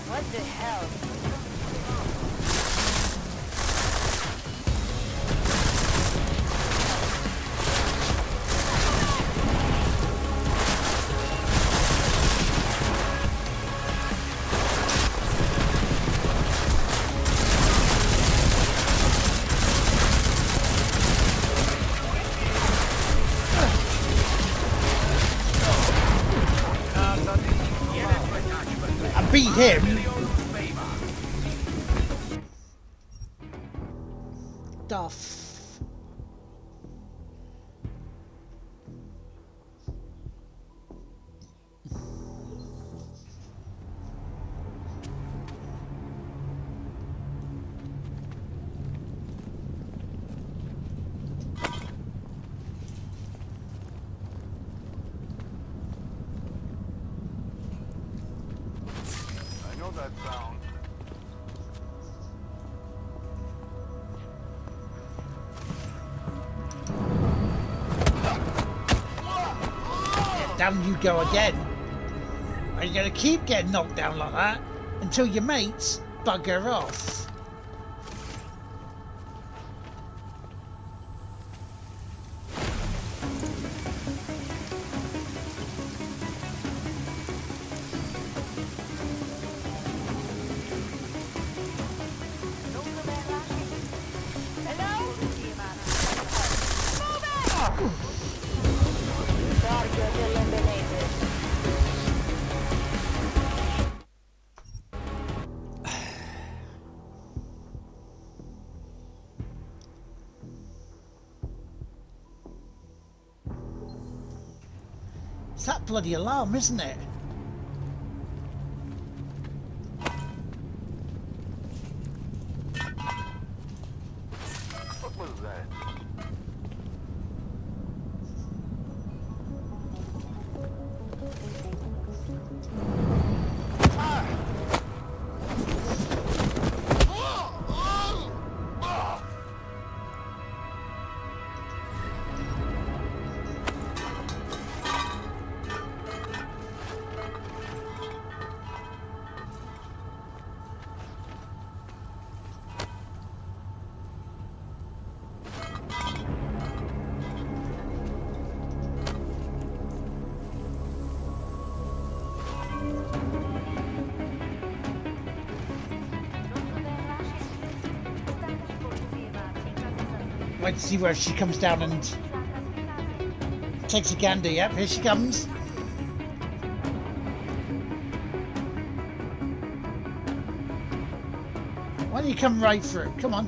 What the hell? I beat him. Duff. I know that sound. Down you go again. Are you gonna keep getting knocked down like that until your mates bugger off? It's that bloody alarm, isn't it? What was that? Wait to see where she comes down and takes a gander. Yep, here she comes. Why don't you come right through? Come on.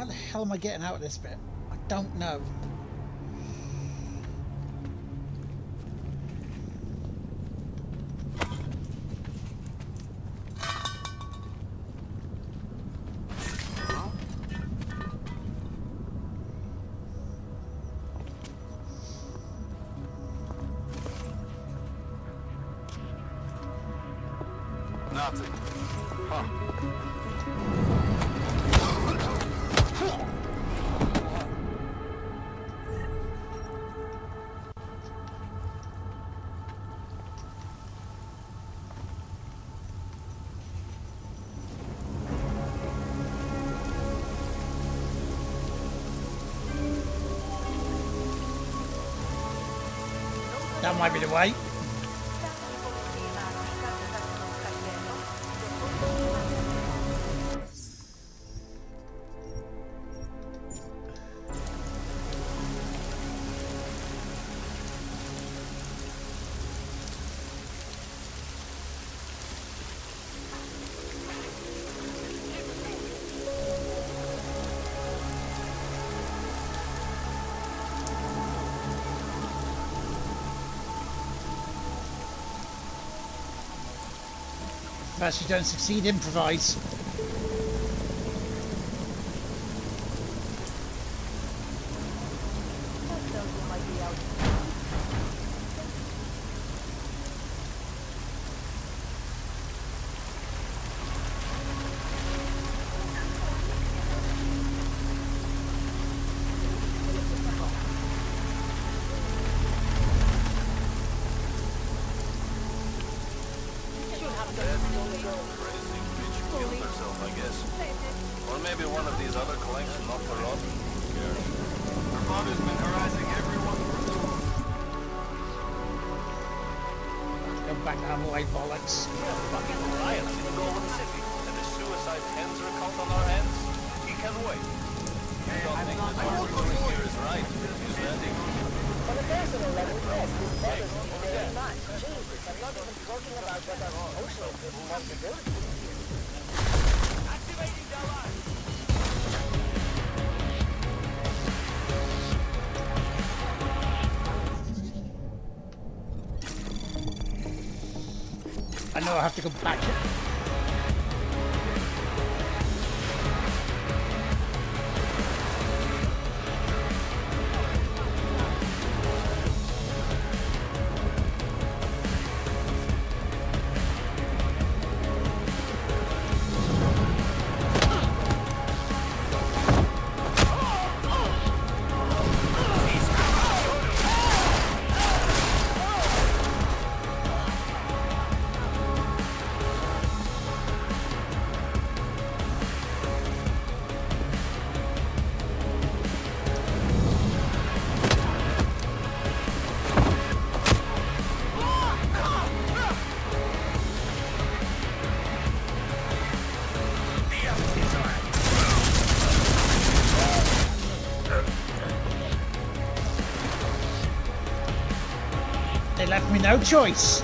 How the hell am I getting out of this bit? I don't know. Nothing. Huh. That might be the way. First you don't succeed, improvise. Or maybe one of these other collections knocked her off. Her father's been harassing everyone. Go back that way, bollocks. Fucking riots in Golden City, and the suicide tens are caught on our hands. He can wait. You don't think that what we're doing here is right, is that? On a personal level, yes, this bothers me very much. Jesus, I'm not even talking about what our social people want to do. Activating the alarm. I know I have to go back. They left me no choice.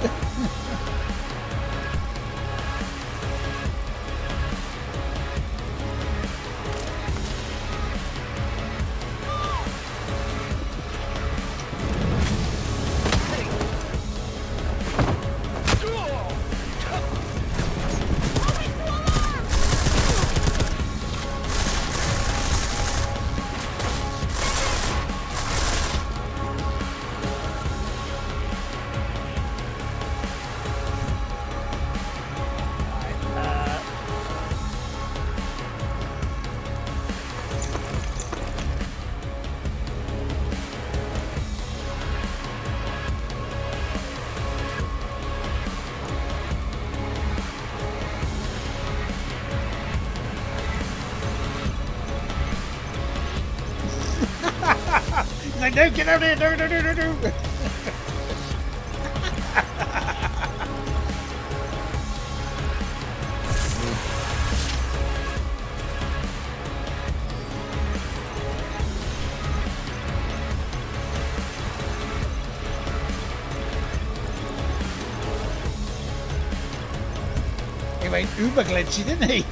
Like, no, get out of here! No! He went uber glitchy, didn't he?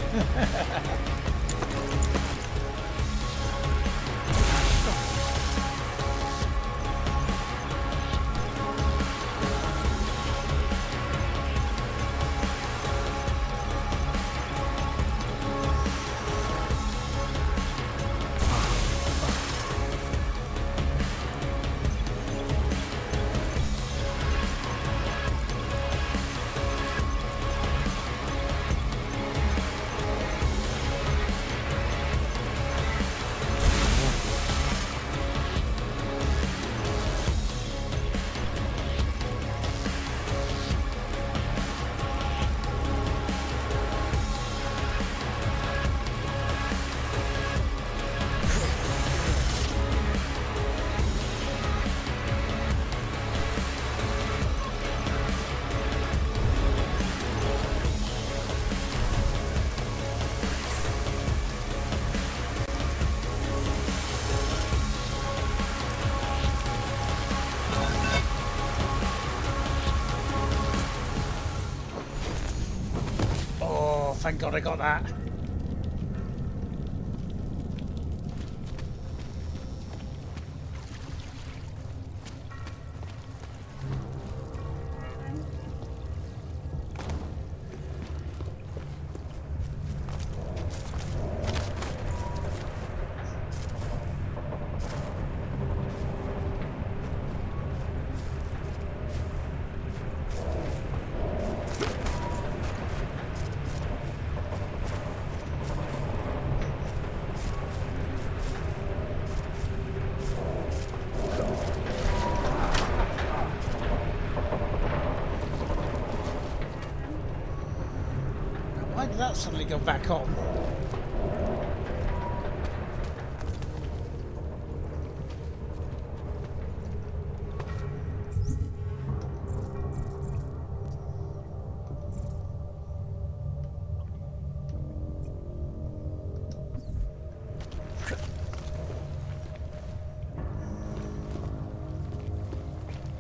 thank God I got that. Why did that suddenly go back on?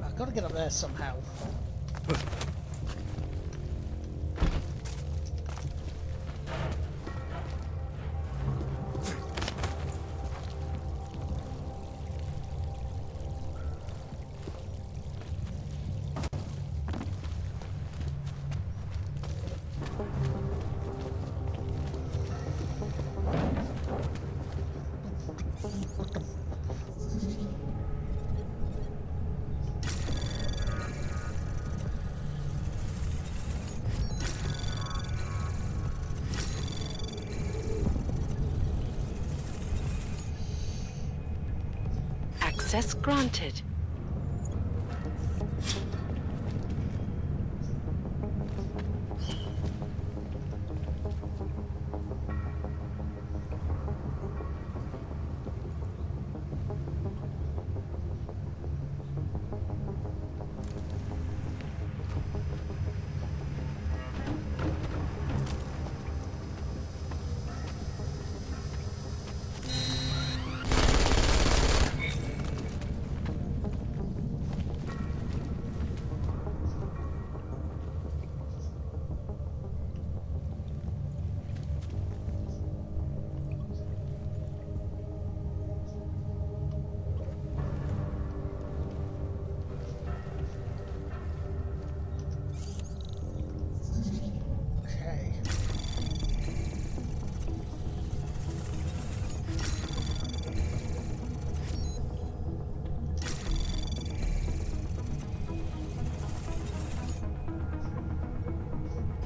I've got to get up there somehow. Access granted.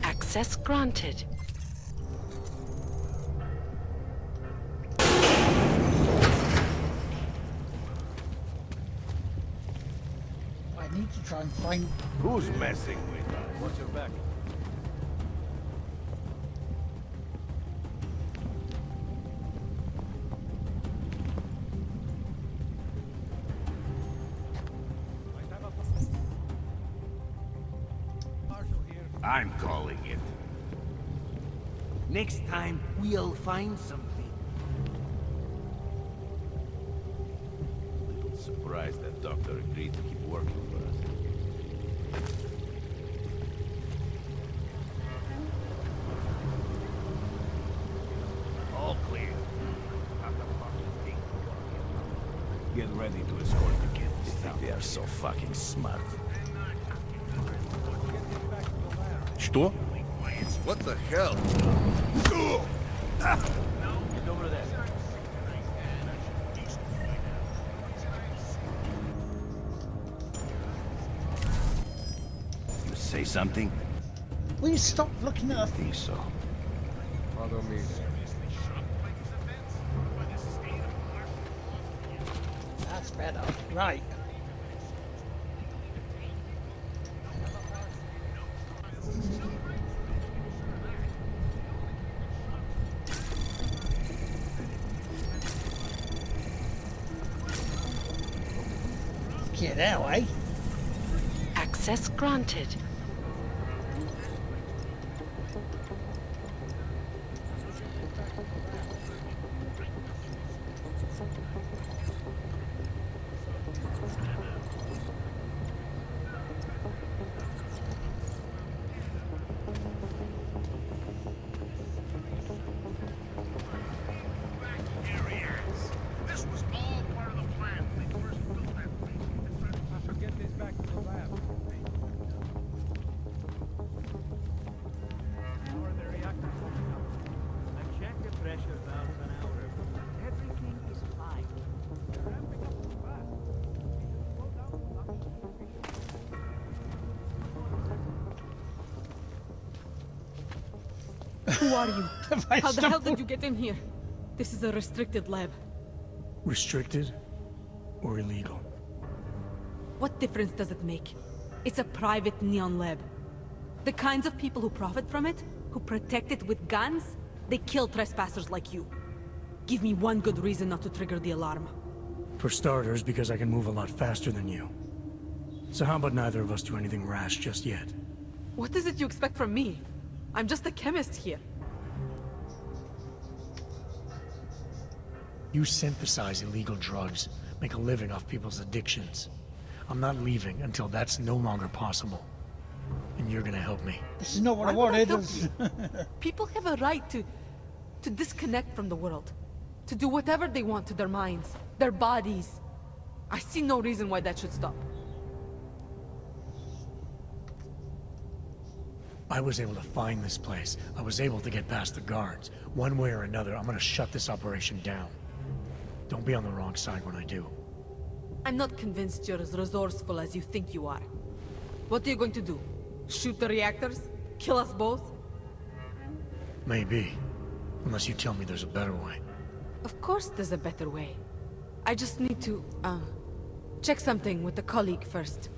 Access granted. I need to try and find... Who's messing with us? Watch your back. I'm calling it. Next time, we'll find something. Little surprised that doctor agreed to keep working for us. All clear. Not the fucking thing. Get ready to escort the kids. You think they are so fucking smart? Что? What the hell? Get over there. You say something? Will you stop looking at... I think so. Follow me. That's better. Right. Get out, eh? Access granted. Who are you? How the hell did you get in here? This is a restricted lab. Restricted or illegal? What difference does it make? It's a private neon lab. The kinds of people who profit from it, who protect it with guns, they kill trespassers like you. Give me one good reason not to trigger the alarm. For starters, because I can move a lot faster than you. So how about neither of us do anything rash just yet? What is it you expect from me? I'm just a chemist here. You synthesize illegal drugs, make a living off people's addictions. I'm not leaving until that's no longer possible. And you're gonna help me. This is not what I Why would wanted. help you? People have a right to disconnect from the world. To do whatever they want to their minds, their bodies. I see no reason why that should stop. I was able to find this place. I was able to get past the guards. One way or another, I'm gonna shut this operation down. Don't be on the wrong side when I do. I'm not convinced you're as resourceful as you think you are. What are you going to do? Shoot the reactors? Kill us both? Maybe. Unless you tell me there's a better way. Of course there's a better way. I just need to, check something with a colleague first.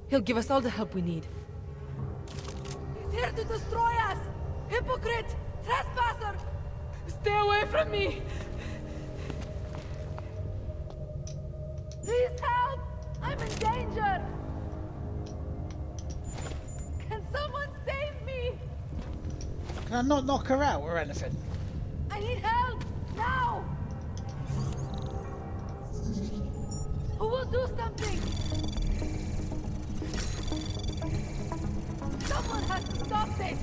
He'll give us all the help we need. He's here to destroy us! Hypocrite! Trespasser! Stay away from me! Please help! I'm in danger! Can someone save me? Can I not knock her out or anything? I need help! Now! Who will do something? Someone has to stop this!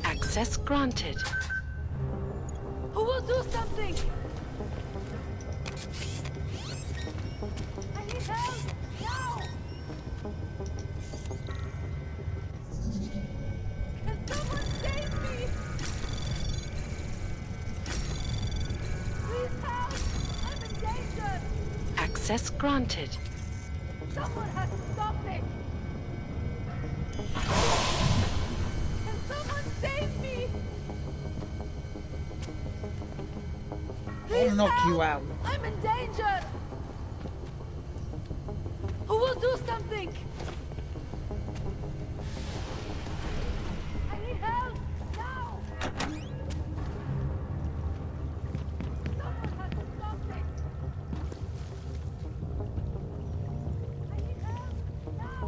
Access granted. Who will do something? I need help! Now! Can someone save me? Please help! I'm in danger! Access granted. Someone has to stop this! Can someone save me? I'll knock you out. I'm in danger! Who will do something? I need help! Now! Someone has to stop this! I need help! Now!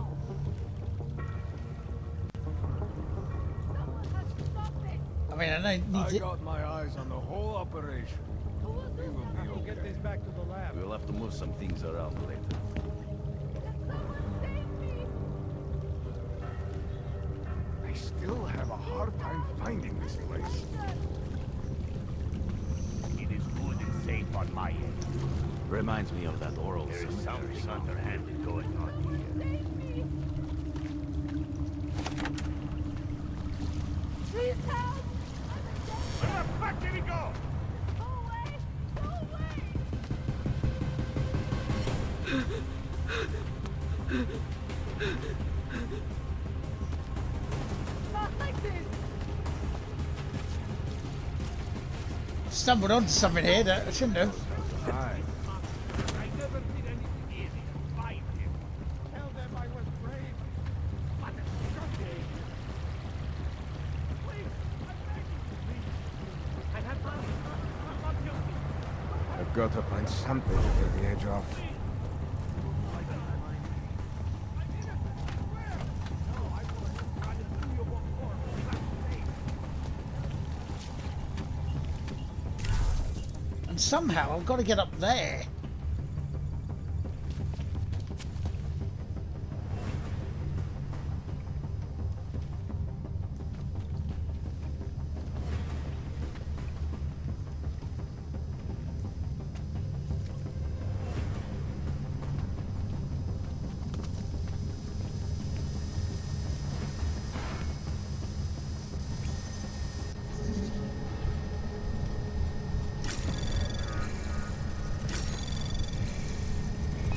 Someone has to stop this! I mean, I don't need I to... got my eyes on the whole operation. We will be okay. Get this back to the lab. We'll have to move some things around later. I still have a hard time finding this place. It is good and safe on my end. Reminds me of that oral There is cemetery. something underhanded going on here. Please help! Where the fuck did he go? Go away! Go away! Not like this! Stumbled onto something here that I shouldn't have. I never did anything easy to find him. Tell them I was brave. But someday. Please, I'm begging you, please. I have I'm not guilty. I've got to find something to take the edge off. And somehow I've got to get up there.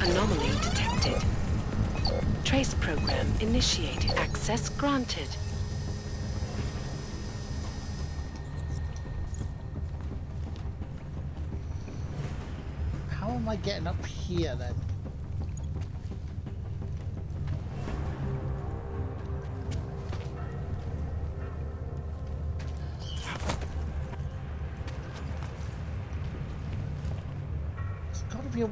Anomaly detected. Trace program initiated. Access granted. How am I getting up here then? It's gotta be a...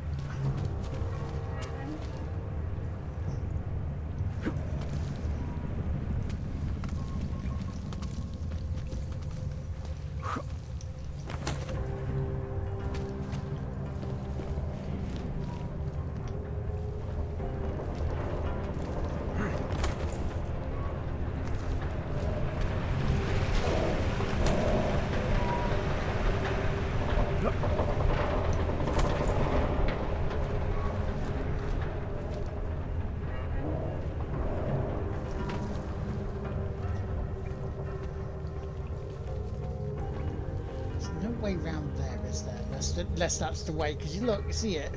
no way round there, is there? Unless that's the way, because you look, you see it.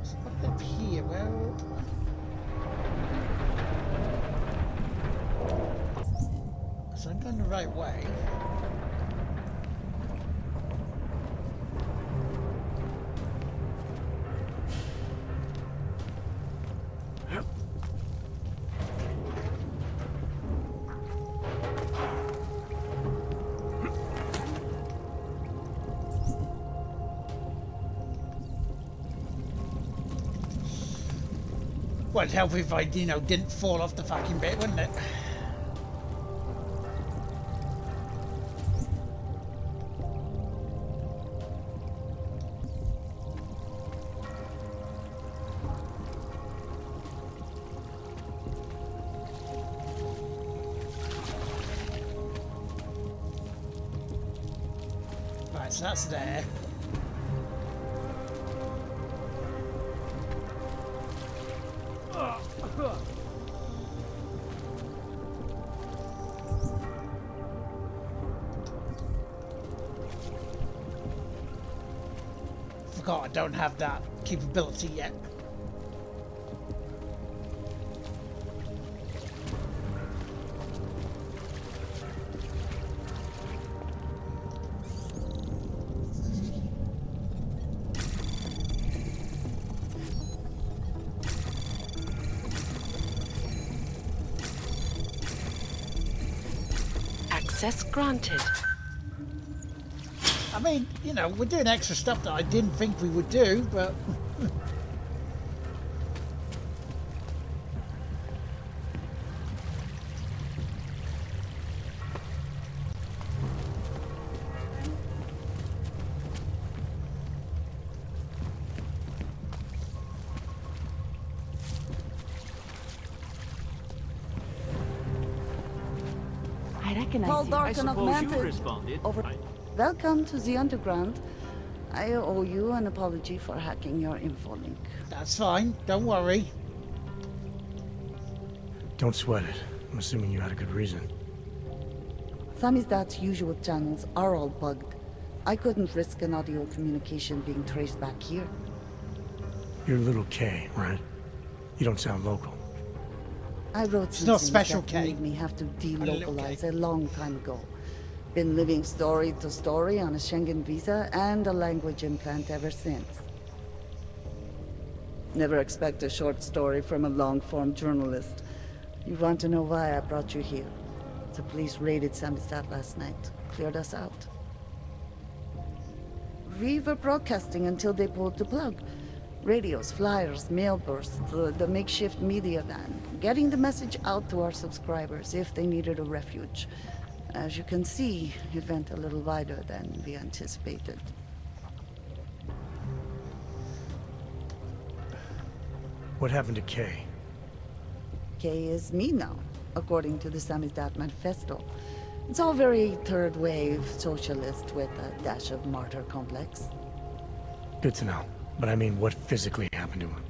So up here, well... So I'm going the right way. Well, it'd help if I, didn't fall off the fucking bit, wouldn't it? Right, so that's there. Forgot I don't have that capability yet. Access granted. I mean, we're doing extra stuff that I didn't think we would do, but... I recognize Paul you. Darkin of Mantis. responded. Over. Welcome to the Underground. I owe you an apology for hacking your info link. That's fine, don't worry. Don't sweat it. I'm assuming you had a good reason. Samizdat's usual channels are all bugged. I couldn't risk an audio communication being traced back here. You're little K, right? You don't sound local. I wrote It's some not things special that K. made me have to Little delocalize K. a long time ago. Been living story to story on a Schengen visa and a language implant ever since. Never expect a short story from a long-form journalist. You want to know why I brought you here? The police raided Samizdat last night. Cleared us out. We were broadcasting until they pulled the plug. Radios, flyers, mail bursts, the makeshift media van. Getting the message out to our subscribers if they needed a refuge. As you can see, it went a little wider than we anticipated. What happened to Kay? Kay is me now, according to the Samizdat Manifesto. It's all very third-wave socialist with a dash of martyr complex. Good to know. But I mean, what physically happened to him?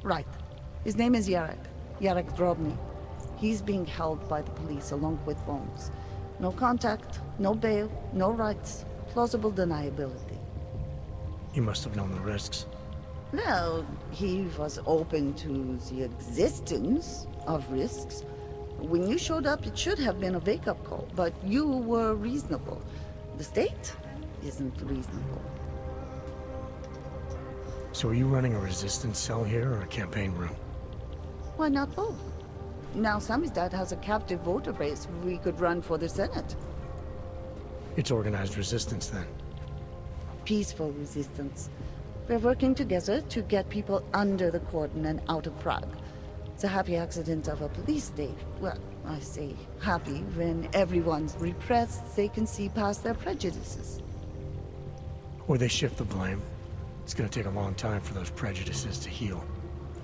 Right. His name is Yarek. Yarek Drobny. He's being held by the police along with Bones. No contact, no bail, no rights. Plausible deniability. He must have known the risks. Well, he was open to the existence of risks. When you showed up, it should have been a wake-up call, but you were reasonable. The state isn't reasonable. So are you running a resistance cell here or a campaign room? Why not both? Now Samizdat has a captive voter base. We could run for the Senate. It's organized resistance then. Peaceful resistance. We're working together to get people under the cordon and out of Prague. It's a happy accident of a police state. Well, I say happy when everyone's repressed, they can see past their prejudices. Or they shift the blame. It's gonna take a long time for those prejudices to heal.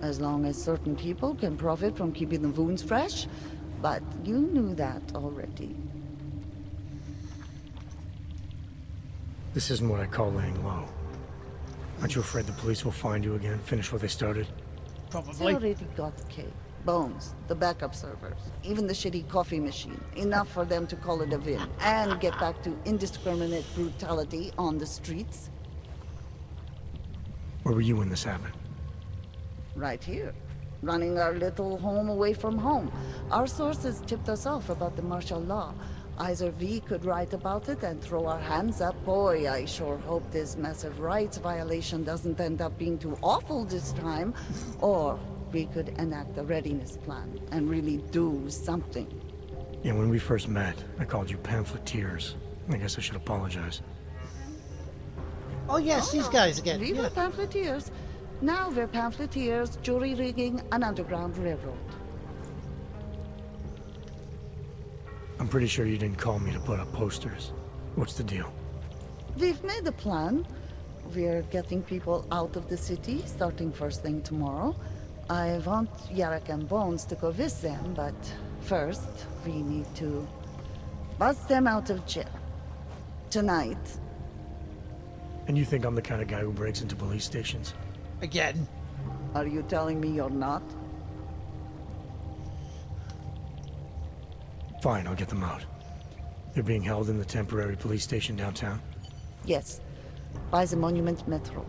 As long as certain people can profit from keeping the wounds fresh. But you knew that already. This isn't what I call laying low. Aren't you afraid the police will find you again, finish what they started? They already got Kay, Bones, the backup servers, even the shitty coffee machine. Enough for them to call it a win and get back to indiscriminate brutality on the streets. Where were you when this happened? Right here. Running our little home away from home. Our sources tipped us off about the martial law. Either we could write about it and throw our hands up. Boy, I sure hope this massive rights violation doesn't end up being too awful this time. Or we could enact a readiness plan and really do something. Yeah, when we first met, I called you pamphleteers. I guess I should apologize. Oh yes, these guys again. We were pamphleteers. Now we're pamphleteers, jury rigging an underground railroad. I'm pretty sure you didn't call me to put up posters. What's the deal? We've made a plan. We're getting people out of the city, starting first thing tomorrow. I want Yarek and Bones to go with them, but first, we need to bust them out of jail. Tonight. And you think I'm the kind of guy who breaks into police stations? Again. Are you telling me you're not? Fine, I'll get them out. They're being held in the temporary police station downtown? Yes. By the Monument Metro.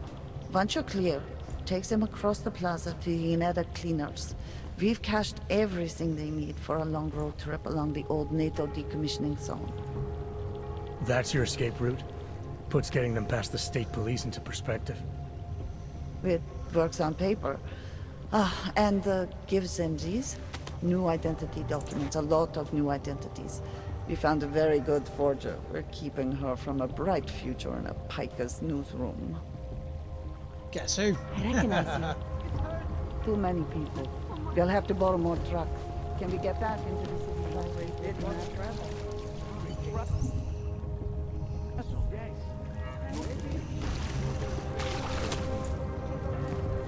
Once you're clear, takes them across the plaza to the Ineda cleaners. We've cached everything they need for a long road trip along the old NATO decommissioning zone. That's your escape route? Puts getting them past the state police into perspective. It works on paper. And gives them these new identity documents, a lot of new identities. We found a very good forger. We're keeping her from a bright future in a Pika's newsroom. Guess who? I recognize you. Too many people. We'll have to borrow more trucks. Can we get that into the city highway? It won't travel.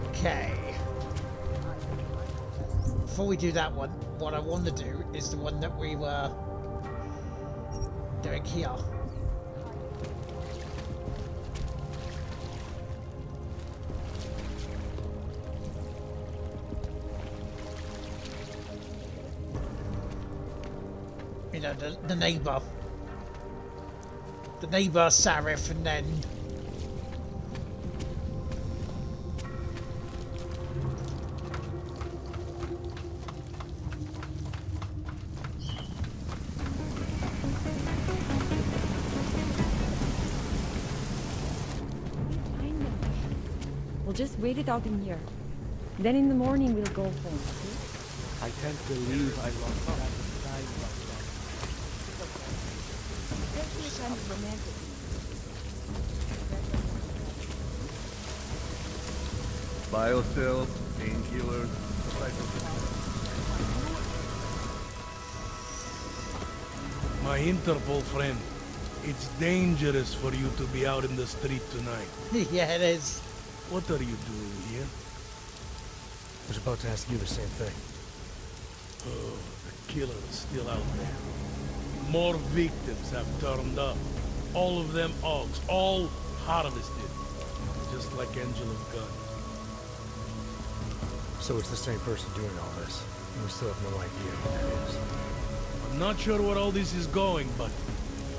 Okay. Before we do that one, what I want to do is the one that we were doing here. You know, the neighbour. The neighbour, Sarif, and then... We'll just wait it out in here. Then in the morning we'll go home, okay? I can't believe I lost track of time like That's kind of romantic. Biocells, painkillers, My Interpol friend, it's dangerous for you to be out in the street tonight. Yeah, it is. What are you doing here? I was about to ask you the same thing. Oh, the killer is still out there. More victims have turned up. All of them Augs, all harvested. Just like Angela's gun. So it's the same person doing all this? And we still have no idea who that is. I'm not sure where all this is going, but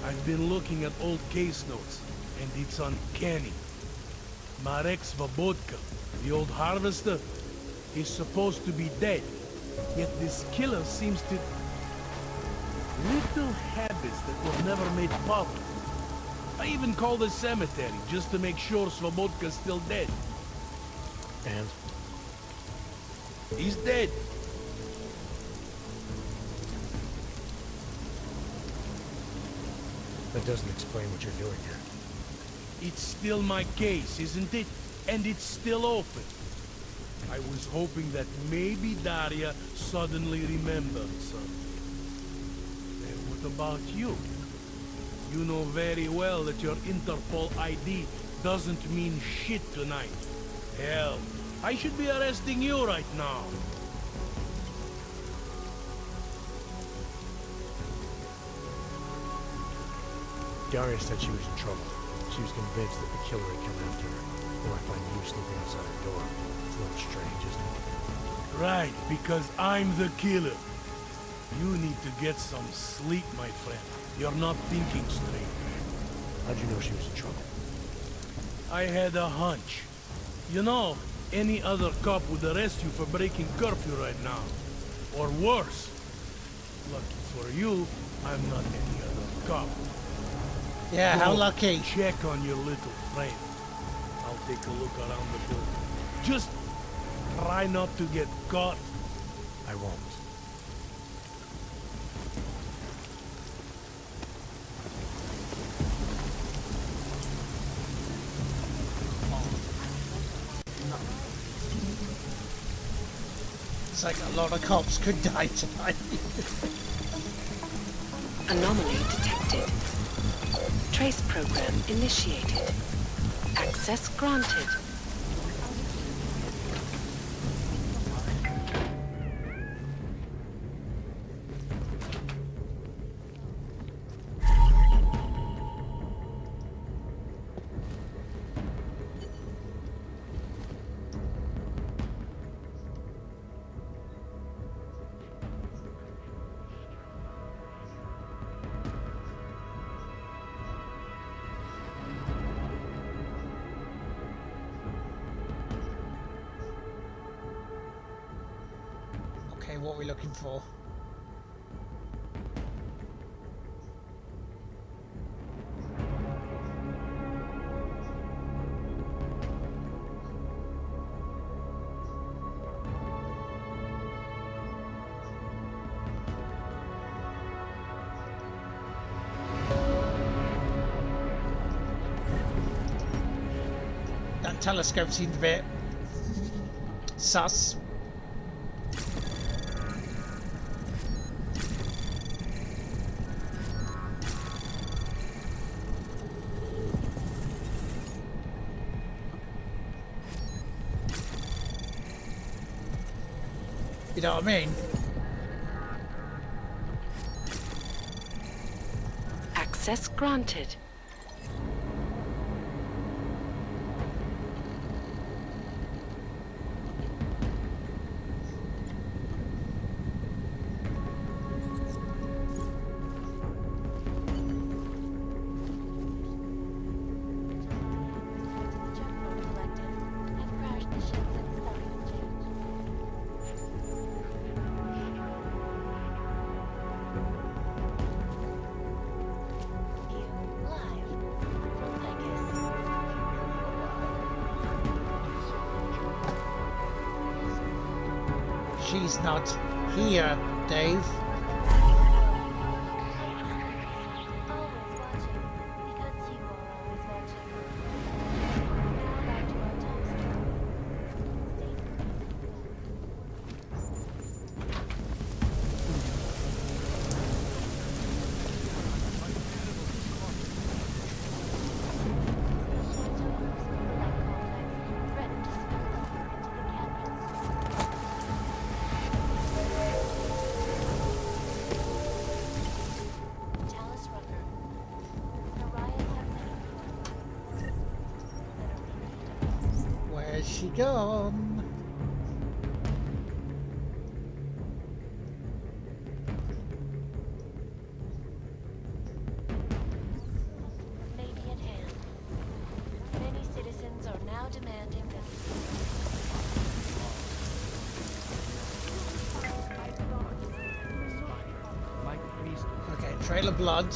I've been looking at old case notes, and it's uncanny. Marek Svobodka, the old harvester, is supposed to be dead, yet this killer seems to... Little habits that were never made public. I even called the cemetery just to make sure Svobodka's still dead. And? He's dead. That doesn't explain what you're doing here. It's still my case, isn't it? And it's still open. I was hoping that maybe Daria suddenly remembered something. And what about you? You know very well that your Interpol ID doesn't mean shit tonight. Hell, I should be arresting you right now. Daria said she was in trouble. She was convinced that the killer had come after her. When I find you sleeping outside her door, it's a little strange, isn't it? Right, because I'm the killer. You need to get some sleep, my friend. You're not thinking straight. How'd you know she was in trouble? I had a hunch. You know, any other cop would arrest you for breaking curfew right now. Or worse. Lucky for you, I'm not any other cop. Yeah, how lucky. Check on your little friend. I'll take a look around the building. Just try not to get caught. I won't. It's like a lot of cops could die tonight. Anomaly detected. Trace program initiated. Access granted. Okay, what are we looking for? That telescope seemed a bit sus. You know what I mean? Access granted. She's not here, Dave. Where's she gone? Trail of blood.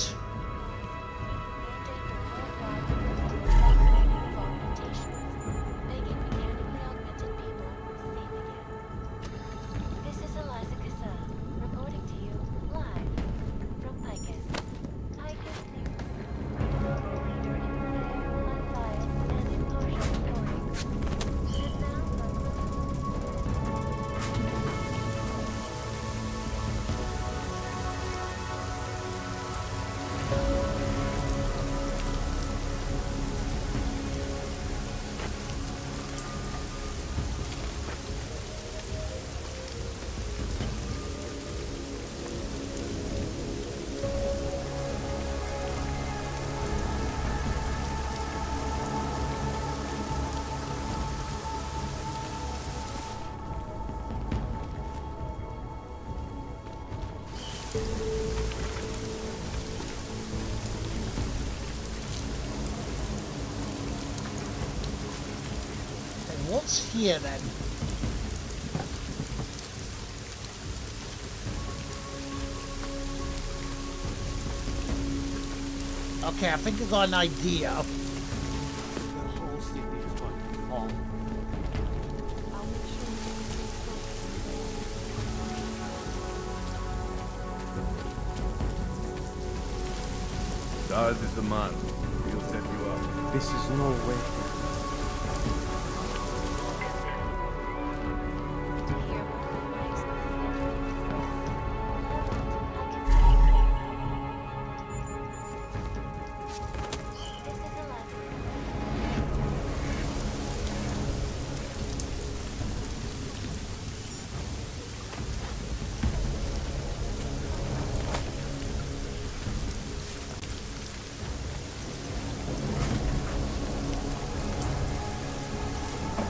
What's here then? Okay, I think I've got an idea. The whole city is one all. Daz is the man. He'll set you up. This is no way.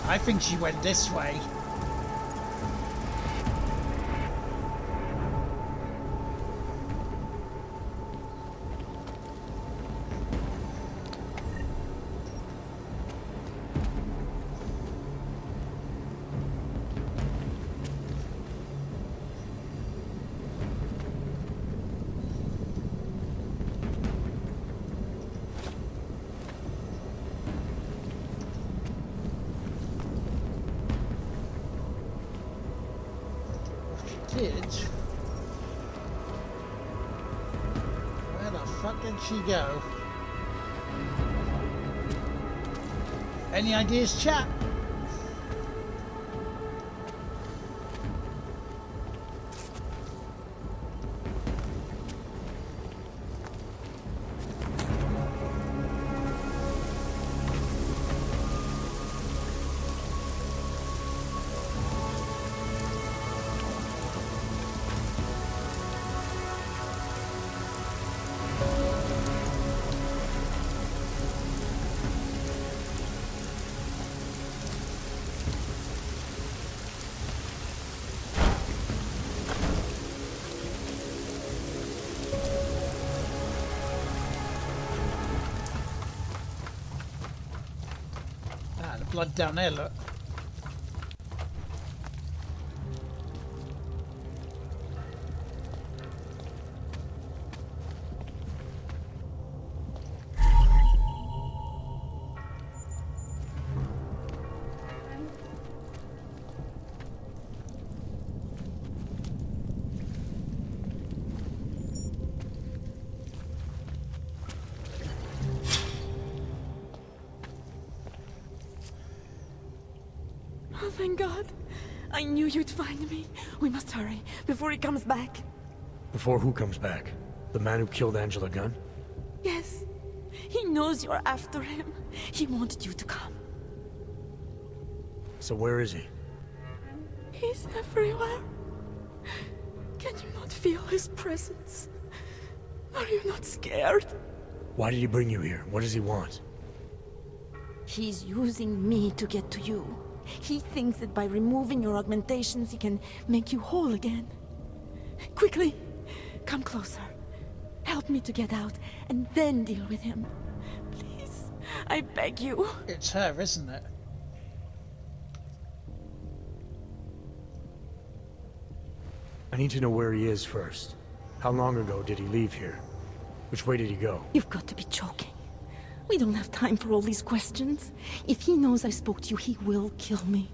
I think she went this way. Where the fuck did she go? Any ideas, chat? Blood down there, look. Oh, thank God. I knew you'd find me. We must hurry, before he comes back. Before who comes back? The man who killed Angela Gunn? Yes. He knows you're after him. He wanted you to come. So where is he? He's everywhere. Can you not feel his presence? Are you not scared? Why did he bring you here? What does he want? He's using me to get to you. He thinks that by removing your augmentations, he can make you whole again. Quickly, come closer. Help me to get out, and then deal with him. Please, I beg you. It's her, isn't it? I need to know where he is first. How long ago did he leave here? Which way did he go? You've got to be joking. We don't have time for all these questions. If he knows I spoke to you, he will kill me.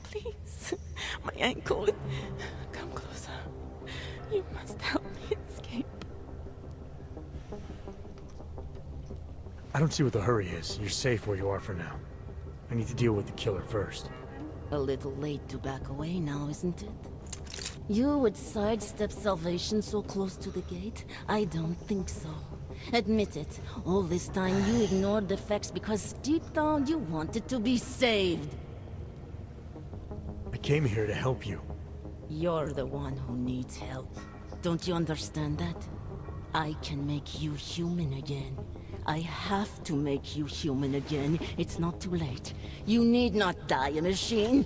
Please. My ankle. Come closer. You must help me escape. I don't see what the hurry is. You're safe where you are for now. I need to deal with the killer first. A little late to back away now, isn't it? You would sidestep salvation so close to the gate? I don't think so. Admit it. All this time you ignored the facts because deep down you wanted to be saved. I came here to help you. You're the one who needs help. Don't you understand that? I can make you human again. I have to make you human again. It's not too late. You need not die a machine.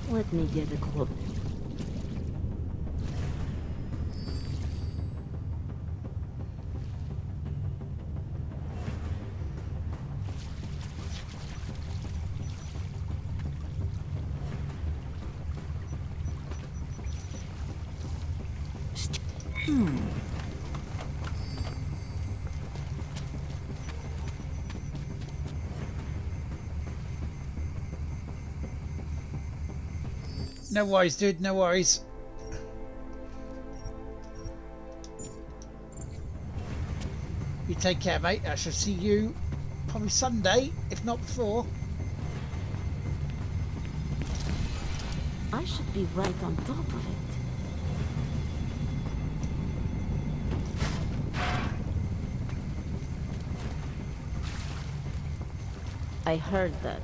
Let me get a clue. No worries, dude, no worries. You take care, mate. I shall see you probably Sunday, if not before. I should be right on top of it. I heard that.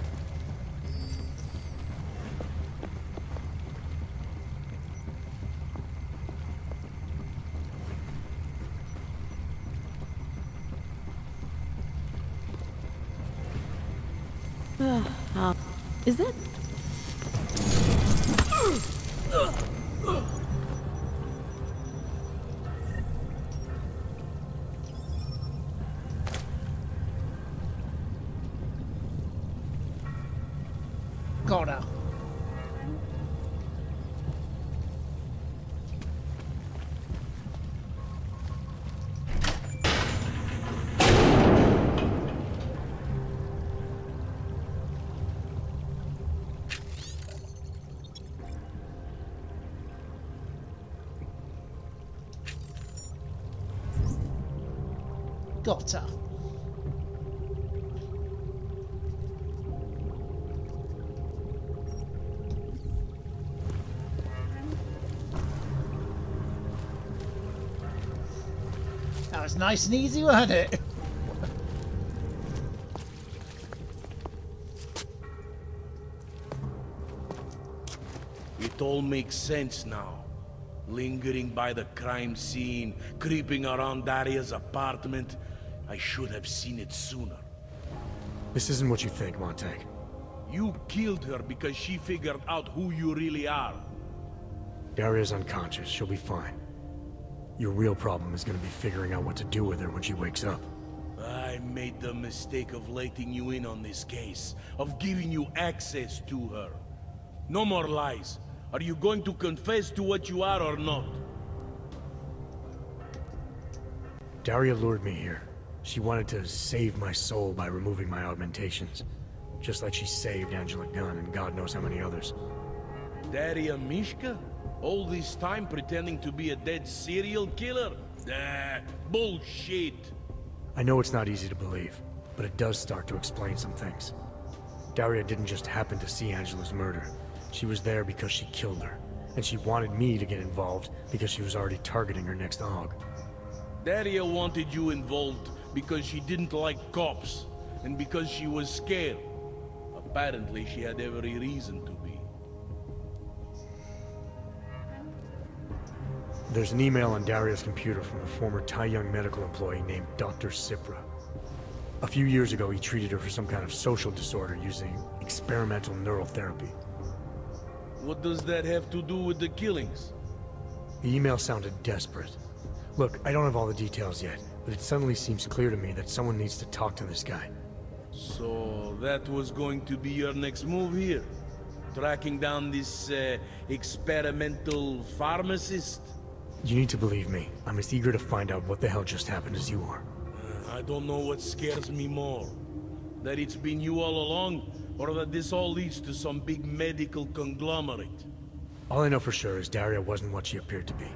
Is it? Got her. Got her. That was nice and easy, wasn't it? It all makes sense now. Lingering by the crime scene, creeping around Daria's apartment. I should have seen it sooner. This isn't what you think, Montag. You killed her because she figured out who you really are. Daria's unconscious. She'll be fine. Your real problem is gonna be figuring out what to do with her when she wakes up. I made the mistake of letting you in on this case, of giving you access to her. No more lies. Are you going to confess to what you are or not? Daria lured me here. She wanted to save my soul by removing my augmentations. Just like she saved Angela Gunn and God knows how many others. Daria Mishka? All this time pretending to be a dead serial killer? Bullshit! I know it's not easy to believe, but it does start to explain some things. Daria didn't just happen to see Angela's murder. She was there because she killed her, and she wanted me to get involved because she was already targeting her next aug. Daria wanted you involved because she didn't like cops, and because she was scared. Apparently, she had every reason to be. There's an email on Daria's computer from a former Tai Young medical employee named Dr. Cipra. A few years ago, he treated her for some kind of social disorder using experimental neural therapy. What does that have to do with the killings? The email sounded desperate. Look, I don't have all the details yet, but it suddenly seems clear to me that someone needs to talk to this guy. So that was going to be your next move here? Tracking down this experimental pharmacist? You need to believe me. I'm as eager to find out what the hell just happened as you are. I don't know what scares me more. That it's been you all along, or that this all leads to some big medical conglomerate. All I know for sure is Daria wasn't what she appeared to be.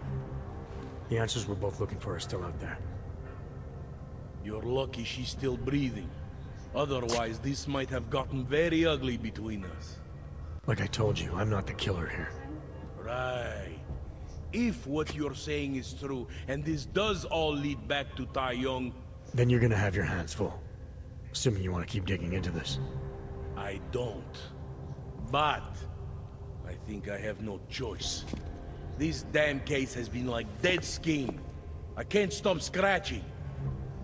The answers we're both looking for are still out there. You're lucky she's still breathing. Otherwise, this might have gotten very ugly between us. Like I told you, I'm not the killer here. Right. If what you're saying is true, and this does all lead back to Tai Yong... Then you're gonna have your hands full. Assuming you want to keep digging into this. I don't. But... I think I have no choice. This damn case has been like dead skin. I can't stop scratching.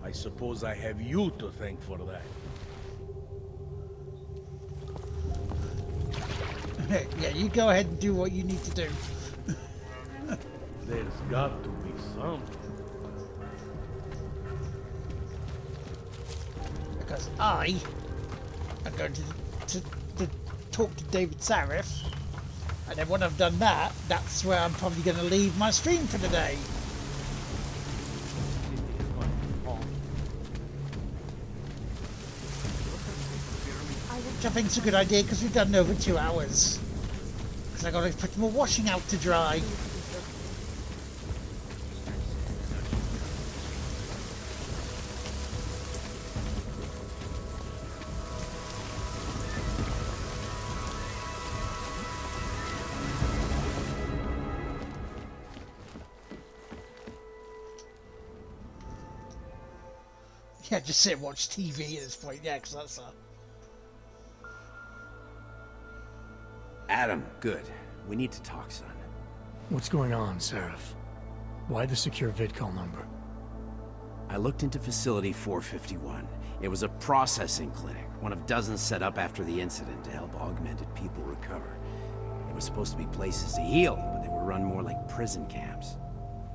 I suppose I have you to thank for that. Yeah, you go ahead and do what you need to do. There's got to be something. Because I am going to talk to David Sarif, and then when I've done that, that's where I'm probably going to leave my stream for the day. Which I think is a good idea because we've done over 2 hours. Because I got to put more washing out to dry. Yeah, just sit and watch TV at this point, yeah, because that's Adam, good. We need to talk, son. What's going on, Seraph? Why the secure vidcall number? I looked into Facility 451. It was a processing clinic, one of dozens set up after the incident to help augmented people recover. They were supposed to be places to heal, but they were run more like prison camps.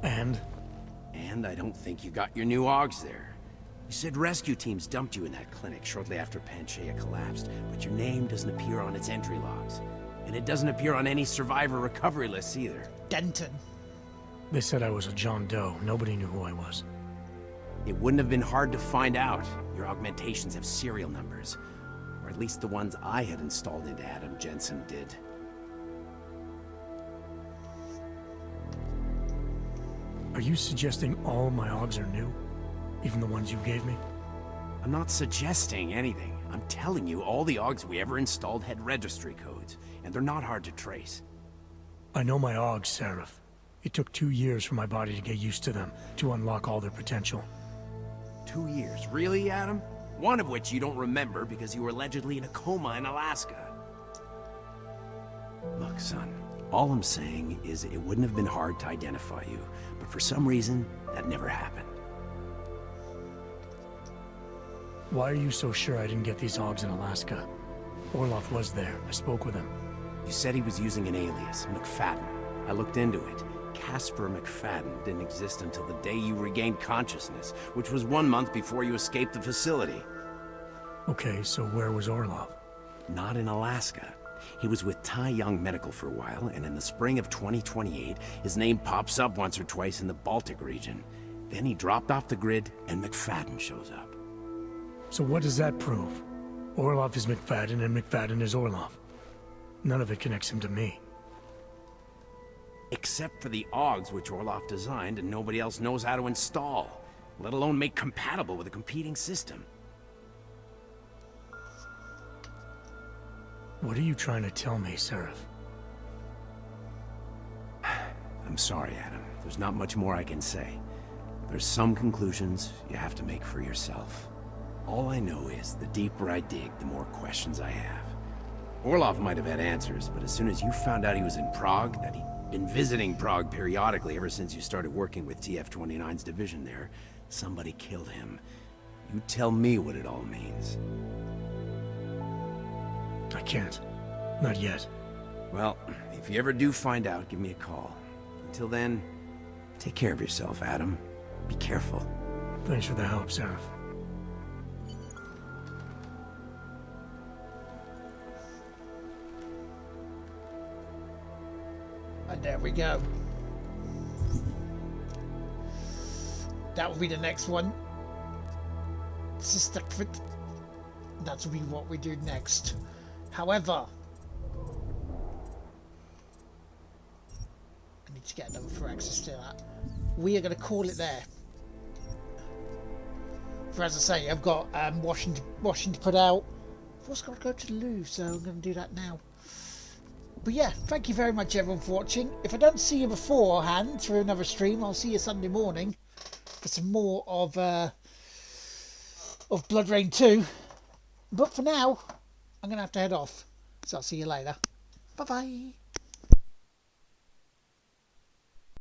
And? And I don't think you got your new AUGs there. You said rescue teams dumped you in that clinic shortly after Panchaea collapsed, but your name doesn't appear on its entry logs. And it doesn't appear on any survivor recovery lists either. Denton. They said I was a John Doe. Nobody knew who I was. It wouldn't have been hard to find out. Your augmentations have serial numbers. Or at least the ones I had installed into Adam Jensen did. Are you suggesting all my AUGs are new? Even the ones you gave me? I'm not suggesting anything. I'm telling you, all the AUGs we ever installed had registry codes, and they're not hard to trace. I know my AUGs, Seraph. It took 2 years for my body to get used to them, to unlock all their potential. 2 years? Really, Adam? One of which you don't remember because you were allegedly in a coma in Alaska. Look, son, all I'm saying is it wouldn't have been hard to identify you, but for some reason, that never happened. Why are you so sure I didn't get these AUGs in Alaska? Orloff was there. I spoke with him. You said he was using an alias, McFadden. I looked into it. Casper McFadden didn't exist until the day you regained consciousness, which was 1 month before you escaped the facility. Okay, so where was Orloff? Not in Alaska. He was with Tai Yong Medical for a while, and in the spring of 2028, his name pops up once or twice in the Baltic region. Then he dropped off the grid, and McFadden shows up. So what does that prove? Orloff is McFadden, and McFadden is Orloff. None of it connects him to me. Except for the AUGs which Orloff designed and nobody else knows how to install, let alone make compatible with a competing system. What are you trying to tell me, Seraph? I'm sorry, Adam. There's not much more I can say. There's some conclusions you have to make for yourself. All I know is, the deeper I dig, the more questions I have. Orloff might have had answers, but as soon as you found out he was in Prague, that he'd been visiting Prague periodically ever since you started working with TF-29's division there, somebody killed him. You tell me what it all means. I can't. Not yet. Well, if you ever do find out, give me a call. Until then, Take care of yourself, Adam. Be careful. Thanks for the help, Seraph. And there we go. That will be the next one. Sister Crit. That will be what we do next. However, I need to get another for access to that. We are going to call it there. For as I say, I've got washing to put out. I've also got to go to the loo, so I'm going to do that now. But yeah, thank you very much everyone for watching. If I don't see you beforehand through another stream, I'll see you Sunday morning for some more of Blood Rain 2. But for now, I'm going to have to head off. So I'll see you later. Bye-bye.